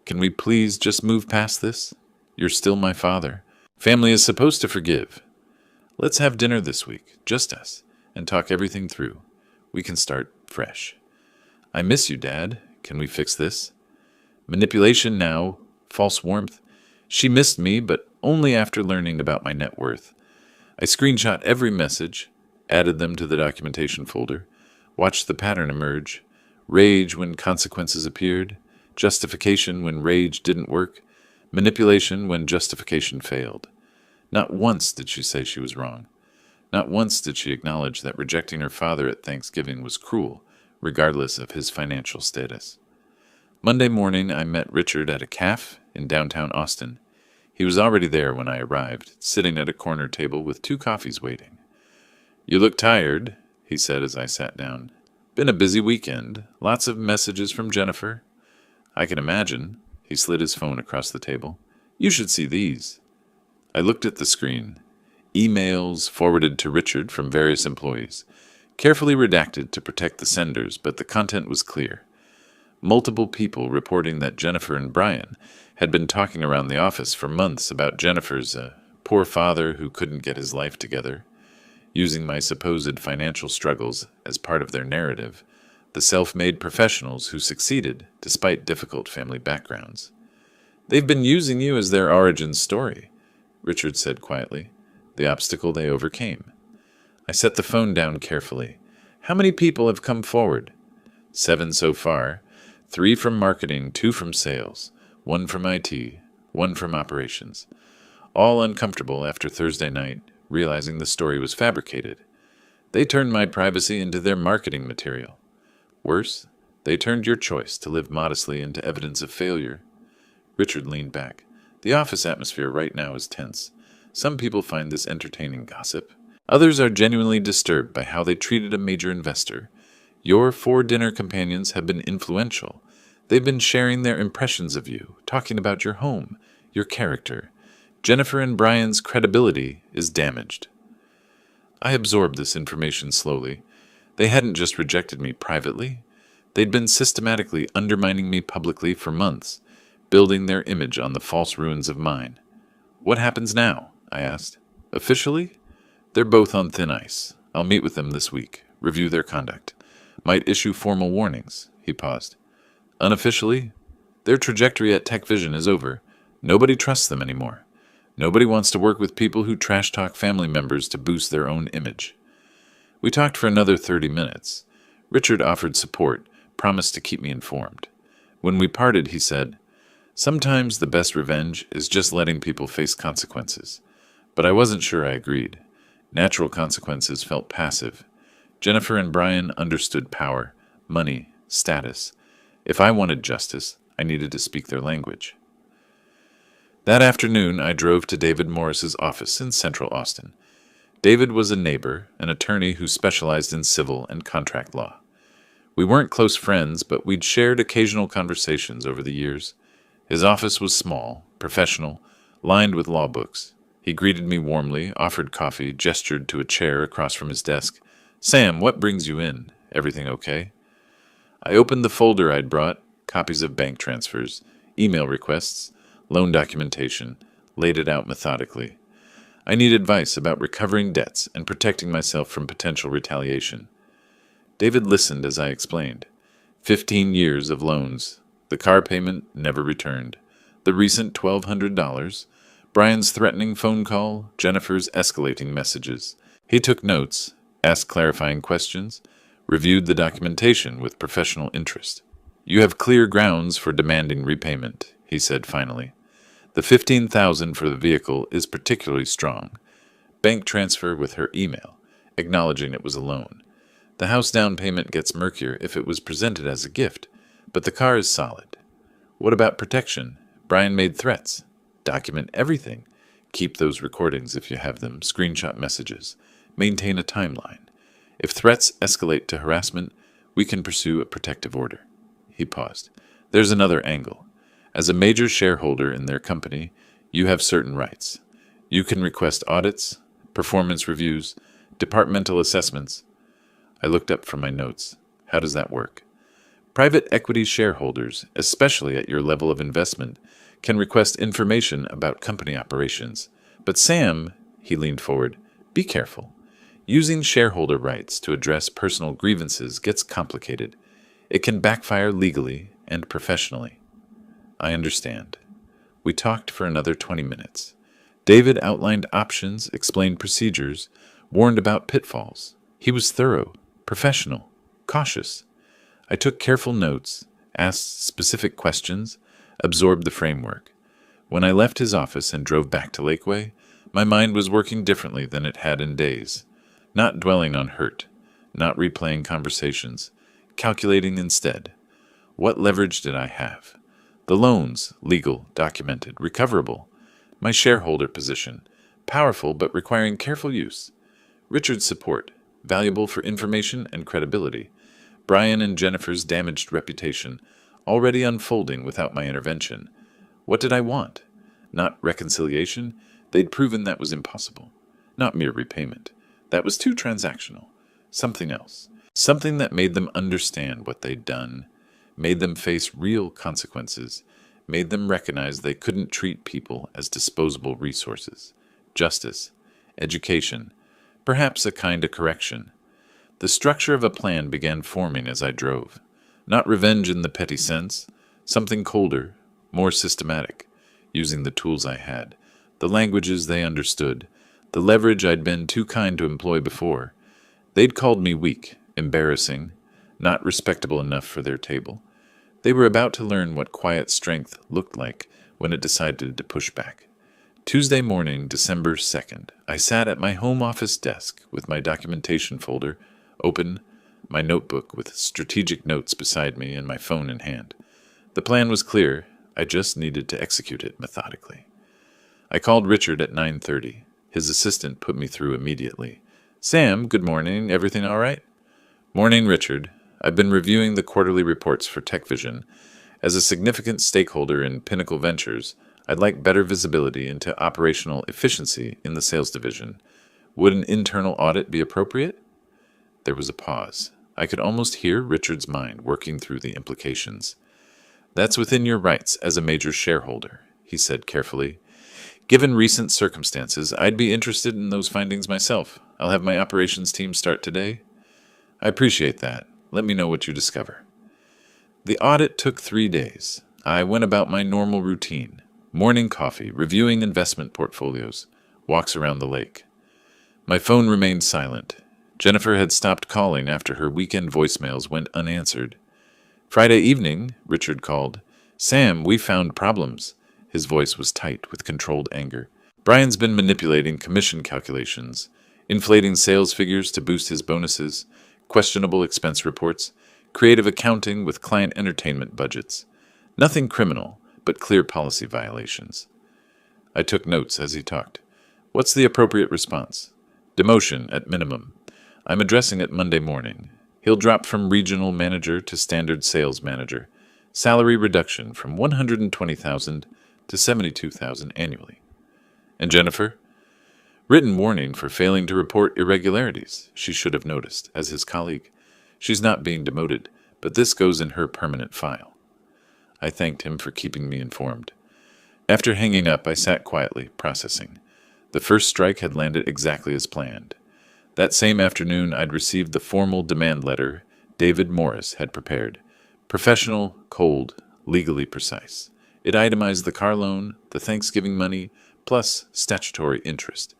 "Can we please just move past this? You're still my father. Family is supposed to forgive. Let's have dinner this week, just us, and talk everything through. We can start fresh. I miss you, Dad. Can we fix this?" Manipulation now, false warmth. She missed me, but only after learning about my net worth. I screenshot every message, added them to the documentation folder, watched the pattern emerge. Rage when consequences appeared, justification when rage didn't work, manipulation when justification failed. Not once did she say she was wrong. Not once did she acknowledge that rejecting her father at Thanksgiving was cruel, regardless of his financial status. Monday morning, I met Richard at a cafe in downtown Austin. He was already there when I arrived, sitting at a corner table with 2 coffees waiting. "You look tired," he said as I sat down. "Been a busy weekend. Lots of messages from Jennifer." "I can imagine." He slid his phone across the table. "You should see these." I looked at the screen. Emails forwarded to Richard from various employees. Carefully redacted to protect the senders, but the content was clear. Multiple people reporting that Jennifer and Brian had been talking around the office for months about Jennifer's poor father who couldn't get his life together. Using my supposed financial struggles as part of their narrative, the self-made professionals who succeeded despite difficult family backgrounds. "They've been using you as their origin story," Richard said quietly, the obstacle they overcame. I set the phone down carefully. "How many people have come forward?" 7 so far. 3 from marketing, 2 from sales, 1 from IT, 1 from operations. All uncomfortable after Thursday night, realizing the story was fabricated. They turned my privacy into their marketing material. Worse, they turned your choice to live modestly into evidence of failure. Richard leaned back. "The office atmosphere right now is tense. Some people find this entertaining gossip. Others are genuinely disturbed by how they treated a major investor. Your 4 dinner companions have been influential. They've been sharing their impressions of you, talking about your home, your character. Jennifer and Brian's credibility is damaged." I absorbed this information slowly. They hadn't just rejected me privately. They'd been systematically undermining me publicly for months, building their image on the false ruins of mine. "What happens now?" I asked. "Officially? They're both on thin ice. I'll meet with them this week, review their conduct. Might issue formal warnings." He paused. "Unofficially, their trajectory at Tech Vision is over. Nobody trusts them anymore. Nobody wants to work with people who trash-talk family members to boost their own image." We talked for another 30 minutes. Richard offered support, promised to keep me informed. When we parted, he said, "Sometimes the best revenge is just letting people face consequences." But I wasn't sure I agreed. Natural consequences felt passive. Jennifer and Brian understood power, money, status. If I wanted justice, I needed to speak their language. That afternoon, I drove to David Morris's office in Central Austin. David was a neighbor, an attorney who specialized in civil and contract law. We weren't close friends, but we'd shared occasional conversations over the years. His office was small, professional, lined with law books. He greeted me warmly, offered coffee, gestured to a chair across from his desk. "Sam, what brings you in? Everything okay?" I opened the folder I'd brought, copies of bank transfers, email requests, loan documentation, laid it out methodically. I need advice about recovering debts and protecting myself from potential retaliation. David listened as I explained. 15 years of loans. The car payment never returned. The recent $1,200. Brian's threatening phone call. Jennifer's escalating messages. He took notes, asked clarifying questions, reviewed the documentation with professional interest. "You have clear grounds for demanding repayment," he said finally. "The $15,000 for the vehicle is particularly strong. Bank transfer with her email, acknowledging it was a loan. The house down payment gets murkier if it was presented as a gift, but the car is solid. What about protection? Brian made threats. Document everything. Keep those recordings if you have them, screenshot messages. Maintain a timeline. If threats escalate to harassment, we can pursue a protective order." He paused. "There's another angle. As a major shareholder in their company, you have certain rights. You can request audits, performance reviews, departmental assessments." I looked up from my notes. "How does that work?" "Private equity shareholders, especially at your level of investment, can request information about company operations. But Sam," he leaned forward, "be careful. Using shareholder rights to address personal grievances gets complicated. It can backfire legally and professionally." "I understand." We talked for another 20 minutes. David outlined options, explained procedures, warned about pitfalls. He was thorough, professional, cautious. I took careful notes, asked specific questions, absorbed the framework. When I left his office and drove back to Lakeway, my mind was working differently than it had in days. Not dwelling on hurt, not replaying conversations, calculating instead. What leverage did I have? The loans, legal, documented, recoverable. My shareholder position, powerful but requiring careful use. Richard's support, valuable for information and credibility. Brian and Jennifer's damaged reputation, already unfolding without my intervention. What did I want? Not reconciliation. They'd proven that was impossible. Not mere repayment. That was too transactional. Something else. Something that made them understand what they'd done, made them face real consequences, made them recognize they couldn't treat people as disposable resources. Justice, education, perhaps a kind of correction. The structure of a plan began forming as I drove. Not revenge in the petty sense, something colder, more systematic, using the tools I had, the languages they understood, the leverage I'd been too kind to employ before. They'd called me weak, embarrassing, not respectable enough for their table. They were about to learn what quiet strength looked like when it decided to push back. Tuesday morning, December 2nd, I sat at my home office desk with my documentation folder open, my notebook with strategic notes beside me and my phone in hand. The plan was clear. I just needed to execute it methodically. I called Richard at 9:30. His assistant put me through immediately. "Sam, good morning. Everything all right?" "Morning, Richard. I've been reviewing the quarterly reports for TechVision. As a significant stakeholder in Pinnacle Ventures, I'd like better visibility into operational efficiency in the sales division. Would an internal audit be appropriate?" There was a pause. I could almost hear Richard's mind working through the implications. "That's within your rights as a major shareholder," he said carefully. "Given recent circumstances, I'd be interested in those findings myself. I'll have my operations team start today." "I appreciate that. Let me know what you discover." The audit took 3 days. I went about my normal routine. Morning coffee, reviewing investment portfolios, walks around the lake. My phone remained silent. Jennifer had stopped calling after her weekend voicemails went unanswered. Friday evening, Richard called. "Sam, we found problems." His voice was tight with controlled anger. "Brian's been manipulating commission calculations, inflating sales figures to boost his bonuses, questionable expense reports, creative accounting with client entertainment budgets. Nothing criminal, but clear policy violations." I took notes as he talked. "What's the appropriate response?" "Demotion at minimum. I'm addressing it Monday morning. He'll drop from regional manager to standard sales manager. Salary reduction from $120,000 to $72,000 annually." "And Jennifer?" "Written warning for failing to report irregularities. She should have noticed, as his colleague. She's not being demoted, but this goes in her permanent file." I thanked him for keeping me informed. After hanging up, I sat quietly, processing. The first strike had landed exactly as planned. That same afternoon, I'd received the formal demand letter David Morris had prepared. Professional, cold, legally precise. It itemized the car loan, the Thanksgiving money, plus statutory interest.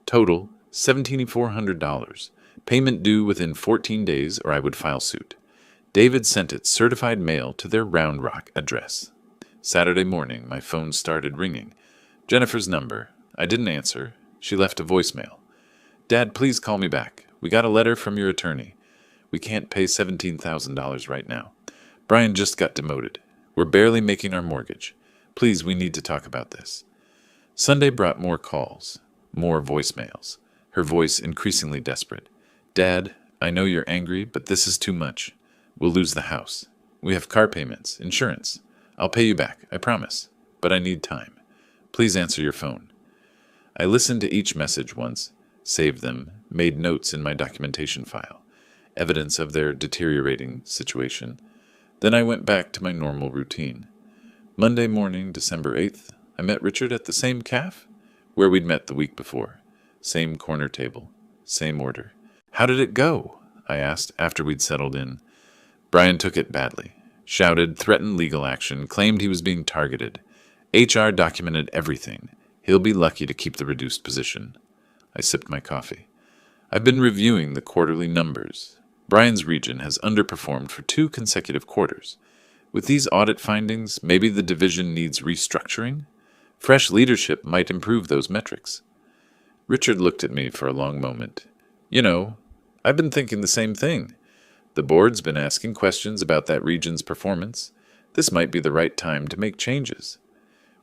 Total, $1,700. Payment due within 14 days or I would file suit. David sent it certified mail to their Round Rock address. Saturday morning, my phone started ringing. Jennifer's number. I didn't answer. She left a voicemail. "Dad, please call me back. We got a letter from your attorney. We can't pay $17,000 right now. Brian just got demoted. We're barely making our mortgage. Please, we need to talk about this." Sunday brought more calls, more voicemails, her voice increasingly desperate. "Dad, I know you're angry, but this is too much. We'll lose the house. We have car payments, insurance. I'll pay you back, I promise. But I need time. Please answer your phone." I listened to each message once, saved them, made notes in my documentation file, evidence of their deteriorating situation. Then I went back to my normal routine. Monday morning, December 8th, I met Richard at the same cafe where we'd met the week before. Same corner table, same order. "How did it go?" I asked after we'd settled in. Brian took it badly. Shouted, threatened legal action, claimed he was being targeted. HR documented everything. He'll be lucky to keep the reduced position. I sipped my coffee. "I've been reviewing the quarterly numbers. Brian's region has underperformed for 2 consecutive quarters. With these audit findings, maybe the division needs restructuring? Fresh leadership might improve those metrics. Richard looked at me for a long moment. You know, I've been thinking the same thing. The board's been asking questions about that region's performance. This might be the right time to make changes.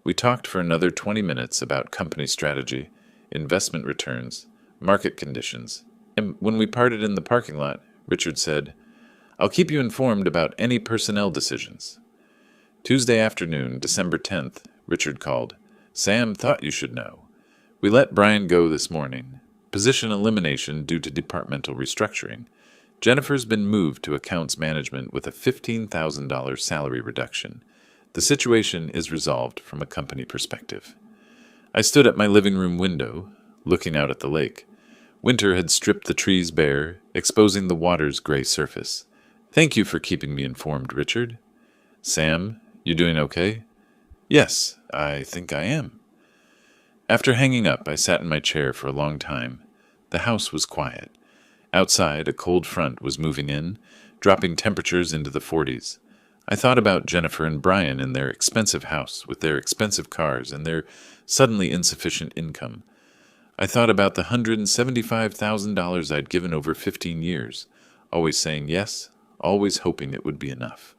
We talked for another 20 minutes about company strategy, investment returns, market conditions, and when we parted in the parking lot, Richard said, "I'll keep you informed about any personnel decisions." Tuesday afternoon, December 10th, Richard called. "Sam thought you should know. We let Brian go this morning. Position elimination due to departmental restructuring. Jennifer's been moved to accounts management with a $15,000 salary reduction. The situation is resolved from a company perspective." I stood at my living room window, looking out at the lake. Winter had stripped the trees bare, exposing the water's gray surface. "Thank you for keeping me informed, Richard." "Sam, you doing okay?" "Yes, I think I am." After hanging up, I sat in my chair for a long time. The house was quiet. Outside, a cold front was moving in, dropping temperatures into the 40s. I thought about Jennifer and Brian in their expensive house with their expensive cars and their suddenly insufficient income. I thought about the $175,000 I'd given over 15 years, always saying yes, always hoping it would be enough.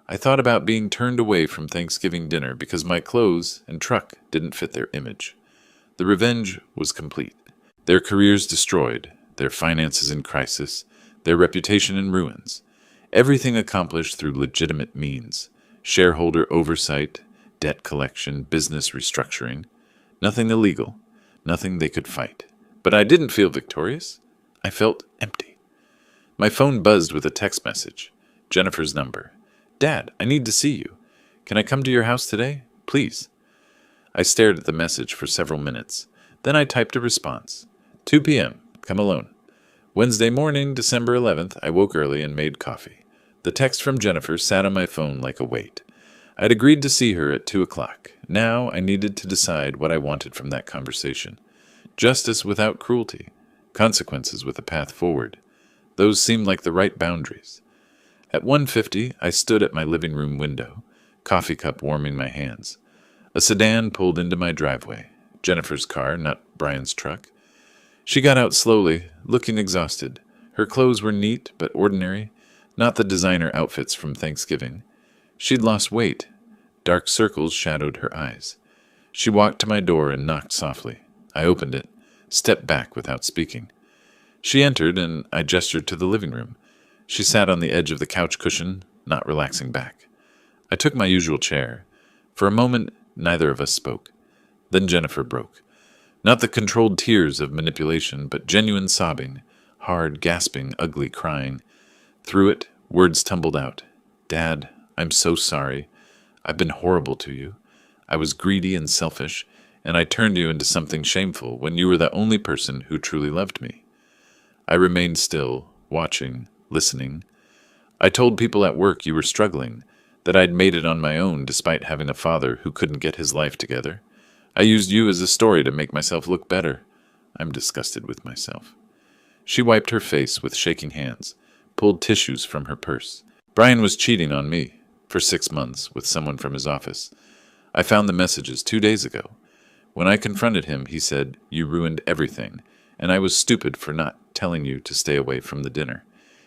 I thought about being turned away from Thanksgiving dinner because my clothes and truck didn't fit their image. The revenge was complete. Their careers destroyed, their finances in crisis, their reputation in ruins. Everything accomplished through legitimate means: shareholder oversight, debt collection, business restructuring. Nothing illegal, nothing they could fight. But I didn't feel victorious. I felt empty. My phone buzzed with a text message. Jennifer's number. "Dad, I need to see you. Can I come to your house today? Please." I stared at the message for several minutes. Then I typed a response. 2 p.m. Come alone. Wednesday morning, December 11th, I woke early and made coffee. The text from Jennifer sat on my phone like a weight. I'd agreed to see her at 2 o'clock. Now I needed to decide what I wanted from that conversation. Justice without cruelty. Consequences with a path forward. Those seemed like the right boundaries. At 1:50, I stood at my living room window, coffee cup warming my hands. A sedan pulled into my driveway. Jennifer's car, not Brian's truck. She got out slowly, looking exhausted. Her clothes were neat but ordinary, not the designer outfits from Thanksgiving. She'd lost weight. Dark circles shadowed her eyes. She walked to my door and knocked softly. I opened it, stepped back without speaking. She entered, and I gestured to the living room. She sat on the edge of the couch cushion, not relaxing back. I took my usual chair. For a moment, neither of us spoke. Then Jennifer broke. Not the controlled tears of manipulation, but genuine sobbing, hard, gasping, ugly crying. Through it, words tumbled out. "Dad, I'm so sorry. I've been horrible to you. I was greedy and selfish, and I turned you into something shameful when you were the only person who truly loved me." I remained still, watching, listening. "I told people at work you were struggling, that I'd made it on my own despite having a father who couldn't get his life together. I used you as a story to make myself look better. I'm disgusted with myself." She wiped her face with shaking hands, pulled tissues from her purse. "Brian was cheating on me for 6 months with someone from his office. I found the messages 2 days ago. When I confronted him, he said, 'You ruined everything, and I was stupid for not telling you to stay away from the dinner.'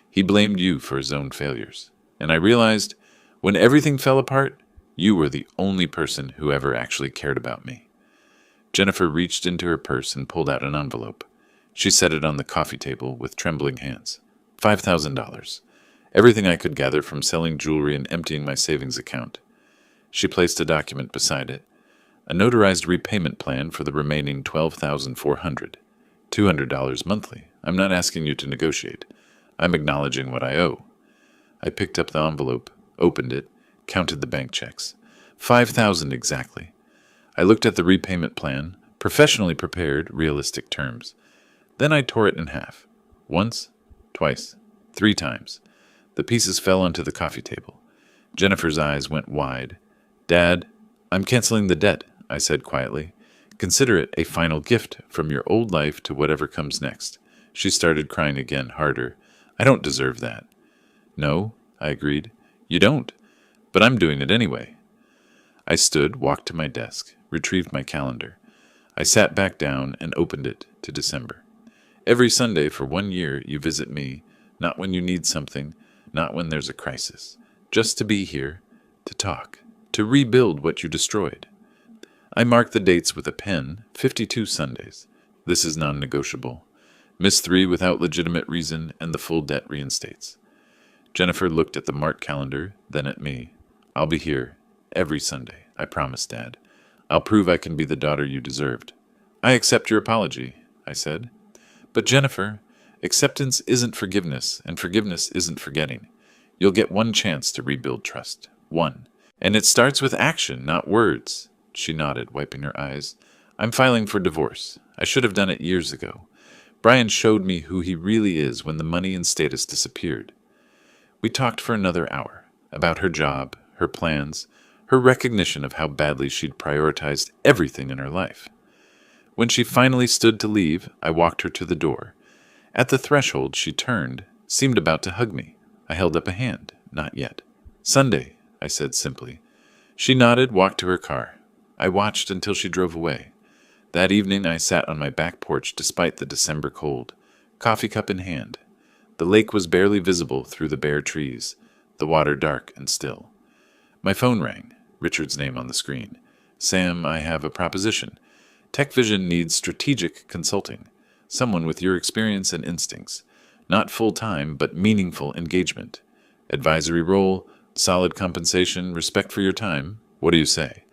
He blamed you for his own failures. And I realized, when everything fell apart, you were the only person who ever actually cared about me." Jennifer reached into her purse and pulled out an envelope. She set it on the coffee table with trembling hands. $5,000. Everything I could gather from selling jewelry and emptying my savings account. She placed a document beside it. A notarized repayment plan for the remaining $12,400. $200 monthly. I'm not asking you to negotiate. I'm acknowledging what I owe. I picked up the envelope, opened it, counted the bank checks. $5,000 exactly. I looked at the repayment plan, professionally prepared, realistic terms. Then I tore it in half. Once, twice, 3 times. The pieces fell onto the coffee table. Jennifer's eyes went wide. "Dad, I'm canceling the debt," I said quietly. "Consider it a final gift from your old life to whatever comes next." She started crying again, harder. I don't deserve that. No, I agreed. You don't, but I'm doing it anyway. I stood, walked to my desk, retrieved my calendar. I sat back down and opened it to December. Every Sunday for 1 year you visit me, not when you need something, not when there's a crisis, just to be here, to talk, to rebuild what you destroyed. I mark the dates with a pen, 52 Sundays. This is non-negotiable. Miss 3 without legitimate reason, and the full debt reinstates. Jennifer looked at the marked calendar, then at me. I'll be here, every Sunday, I promise, Dad. I'll prove I can be the daughter you deserved. I accept your apology, I said. But Jennifer, acceptance isn't forgiveness, and forgiveness isn't forgetting. You'll get one chance to rebuild trust. One. And it starts with action, not words. She nodded, wiping her eyes. I'm filing for divorce. I should have done it years ago. Brian showed me who he really is when the money and status disappeared. We talked for another hour, about her job, her plans, her recognition of how badly she'd prioritized everything in her life. When she finally stood to leave, I walked her to the door. At the threshold, she turned, seemed about to hug me. I held up a hand. Not yet. Sunday, I said simply. She nodded, walked to her car. I watched until she drove away. That evening I sat on my back porch despite the December cold, coffee cup in hand. The lake was barely visible through the bare trees, the water dark and still. My phone rang, Richard's name on the screen. Sam, I have a proposition. Tech Vision needs strategic consulting, someone with your experience and instincts. Not full-time, but meaningful engagement. Advisory role, solid compensation, respect for your time. What do you say?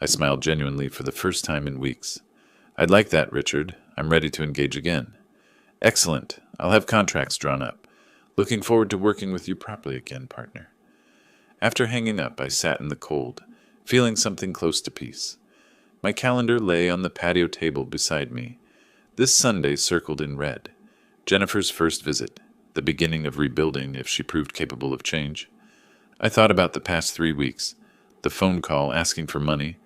I smiled genuinely for the first time in weeks. I'd like that, Richard. I'm ready to engage again. Excellent. I'll have contracts drawn up. Looking forward to working with you properly again, partner. After hanging up, I sat in the cold, feeling something close to peace. My calendar lay on the patio table beside me. This Sunday circled in red. Jennifer's first visit, the beginning of rebuilding if she proved capable of change. I thought about the past 3 weeks, the phone call asking for money,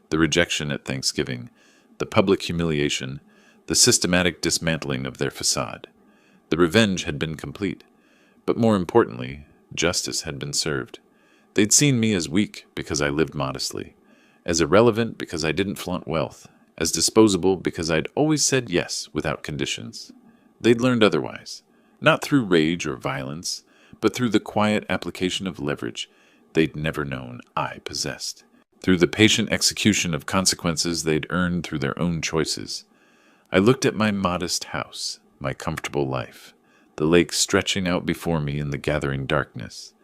the rejection at Thanksgiving, the public humiliation, the systematic dismantling of their facade. The revenge had been complete, but more importantly, justice had been served. They'd seen me as weak because I lived modestly, as irrelevant because I didn't flaunt wealth, as disposable because I'd always said yes without conditions. They'd learned otherwise, not through rage or violence, but through the quiet application of leverage they'd never known I possessed, through the patient execution of consequences they'd earned through their own choices. I looked at my modest house, my comfortable life, the lake stretching out before me in the gathering darkness.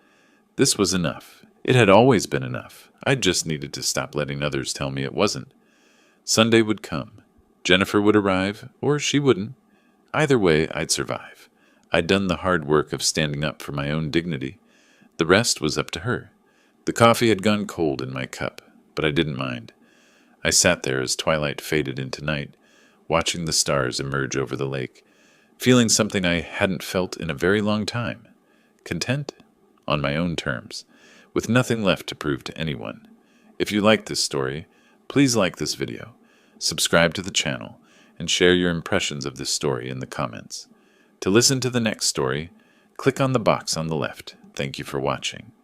This was enough. It had always been enough. I just needed to stop letting others tell me it wasn't. Sunday would come. Jennifer would arrive, or she wouldn't. Either way, I'd survive. I'd done the hard work of standing up for my own dignity. The rest was up to her. The coffee had gone cold in my cup, but I didn't mind. I sat there as twilight faded into night, watching the stars emerge over the lake, feeling something I hadn't felt in a very long time. Content? On my own terms, with nothing left to prove to anyone. If you like this story, please like this video, subscribe to the channel, and share your impressions of this story in the comments. To listen to the next story, click on the box on the left. Thank you for watching.